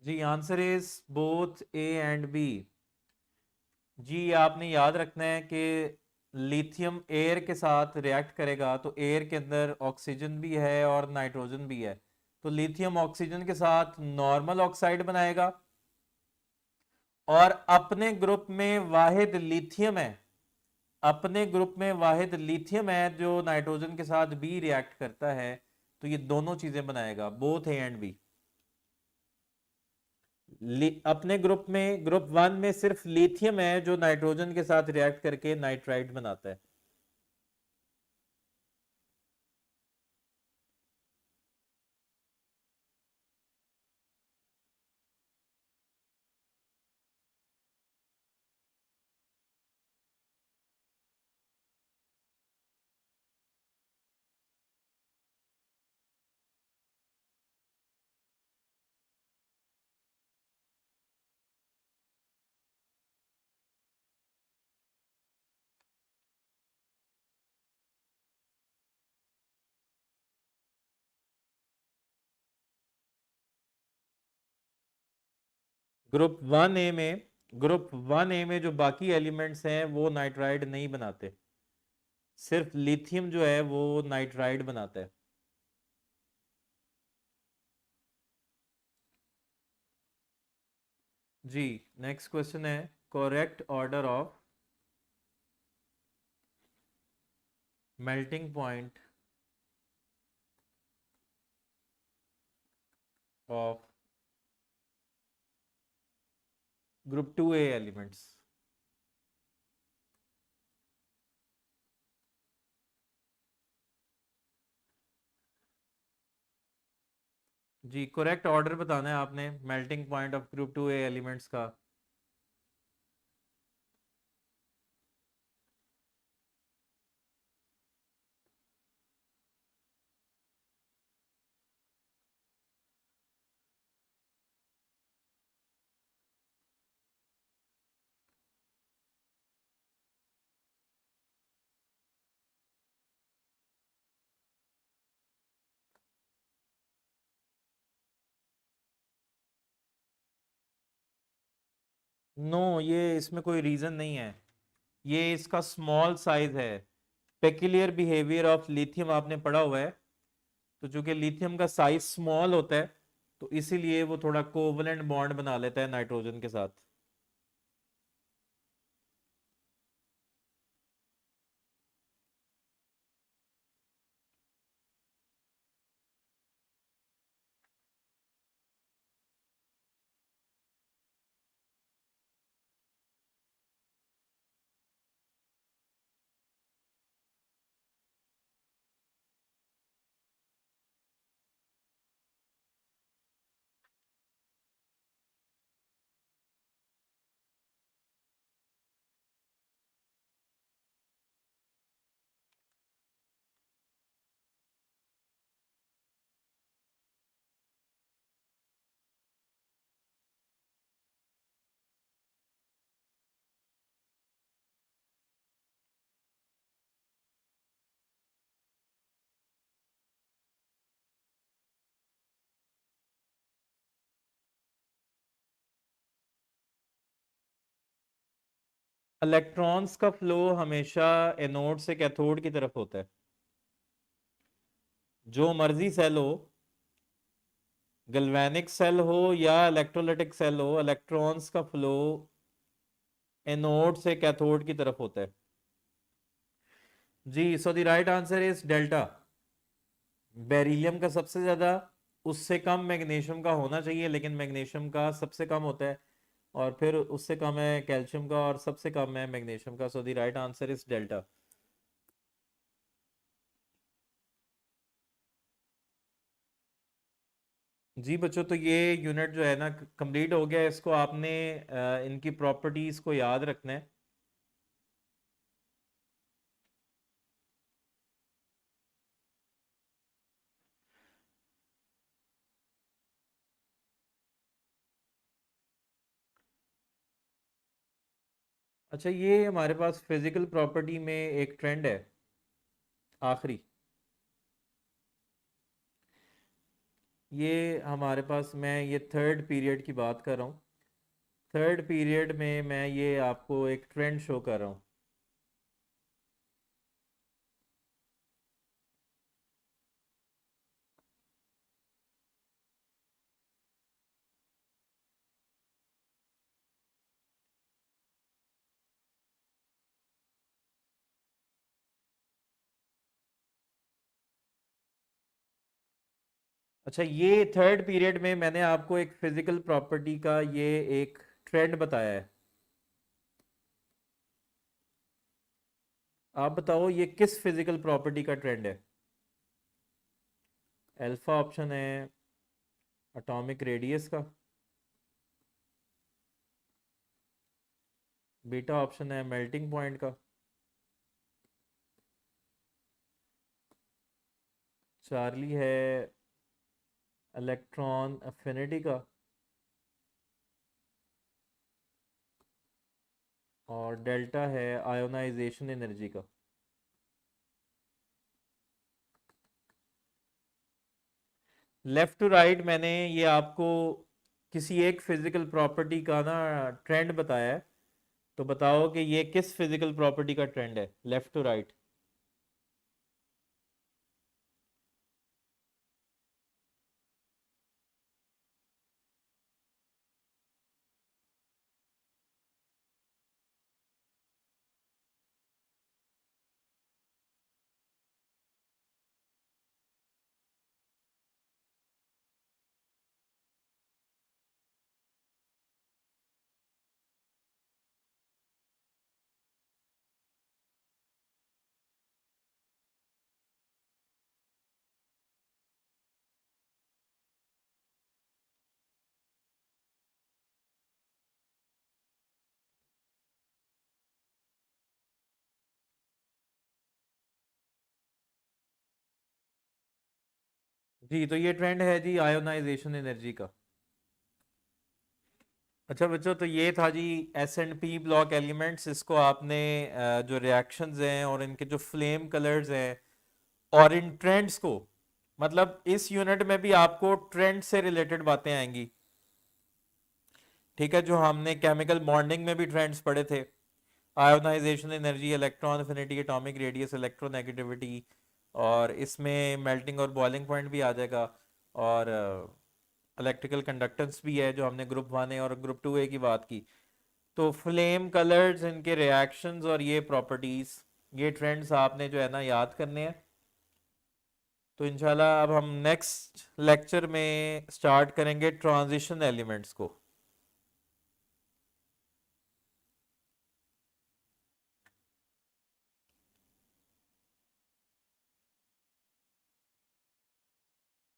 जी answer is both A and B. जी आपने याद रखना है कि लिथियम एयर के साथ रिएक्ट करेगा, तो एयर के अंदर ऑक्सीजन भी है और नाइट्रोजन भी है, तो लिथियम ऑक्सीजन के साथ नॉर्मल ऑक्साइड बनाएगा, और अपने ग्रुप में वाहिद लिथियम है, अपने ग्रुप में वाहिद लिथियम है जो नाइट्रोजन के साथ भी रिएक्ट करता है, तो ये दोनों चीजें बनाएगा, बोथ ए एंड बी। अपने ग्रुप में ग्रुप वन में सिर्फ लिथियम है जो नाइट्रोजन के साथ रिएक्ट करके नाइट्राइट बनाता है। ग्रुप वन ए में जो बाकी एलिमेंट्स हैं वो नाइट्राइड नहीं बनाते, सिर्फ लिथियम जो है वो नाइट्राइड बनाता है। जी नेक्स्ट क्वेश्चन है, correct order of melting point of group two A elements. जी करेक्ट ऑर्डर बताना है आपने melting point of group two A elements का। नो ये इसमें कोई रीजन नहीं है, ये इसका स्मॉल साइज है। पेक्यूलियर बिहेवियर ऑफ लिथियम आपने पढ़ा हुआ है, तो चूंकि लिथियम का साइज स्मॉल होता है तो इसीलिए वो थोड़ा कोवलेंट बॉन्ड बना लेता है नाइट्रोजन के साथ। इलेक्ट्रॉन्स का फ्लो हमेशा एनोड से कैथोड की तरफ होता है। जो मर्जी सेल हो, गैल्वेनिक सेल हो या इलेक्ट्रोलाइटिक सेल हो, इलेक्ट्रॉन्स का फ्लो एनोड से कैथोड की तरफ होता है। जी so the right answer is delta. Beryllium का सबसे ज्यादा, उससे कम मैग्नीशियम का होना चाहिए, लेकिन मैग्नीशियम का सबसे कम होता है, और फिर उससे कम है कैल्शियम का, और सबसे कम है मैग्नीशियम का। So the right answer is delta. जी बच्चों, तो ये यूनिट जो है ना कंप्लीट हो गया, इसको आपने इनकी प्रॉपर्टीज को याद रखना है। अच्छा ये हमारे पास फिजिकल प्रॉपर्टी में एक ट्रेंड है आखिरी। ये हमारे पास, मैं ये थर्ड पीरियड की बात कर रहा हूँ। थर्ड पीरियड में मैं ये आपको एक ट्रेंड शो कर रहा हूँ। अच्छा, ये थर्ड पीरियड में मैंने आपको एक फिजिकल प्रॉपर्टी का ये एक ट्रेंड बताया है। आप बताओ ये किस फिजिकल प्रॉपर्टी का ट्रेंड है? अल्फा ऑप्शन है एटॉमिक रेडियस का, बीटा ऑप्शन है मेल्टिंग पॉइंट का, चार्ली है इलेक्ट्रॉन अफिनिटी का, और डेल्टा है आयोनाइजेशन एनर्जी का। लेफ्ट टू राइट मैंने ये आपको किसी एक फिजिकल प्रॉपर्टी का ना ट्रेंड बताया है। तो बताओ कि ये किस फिजिकल प्रॉपर्टी का ट्रेंड है, लेफ्ट टू राइट। जी, तो ये ट्रेंड है जी आयोनाइजेशन एनर्जी का। अच्छा बच्चों, तो ये था G S and P block elements. इसको आपने जो रिएक्शंस हैं और इनके जो फ्लेम कलर्स हैं और इन ट्रेंड्स को, मतलब इस यूनिट में भी आपको ट्रेंड से रिलेटेड बातें आएंगी। ठीक है, जो हमने केमिकल बॉन्डिंग में भी ट्रेंड्स पढ़े थे, ionisation energy, electron affinity, atomic radius, electronegativity, और इसमें मेल्टिंग और बॉइलिंग पॉइंट भी आ जाएगा, और इलेक्ट्रिकल कंडक्टेंस भी है जो हमने ग्रुप 1 ए और ग्रुप 2 ए की बात की। तो फ्लेम कलर्स, इनके रिएक्शंस और ये प्रॉपर्टीज, ये ट्रेंड्स आपने जो है ना याद करने हैं। तो इंशाल्लाह अब हम नेक्स्ट लेक्चर में स्टार्ट करेंगे ट्रांजिशन एलिमेंट्स को।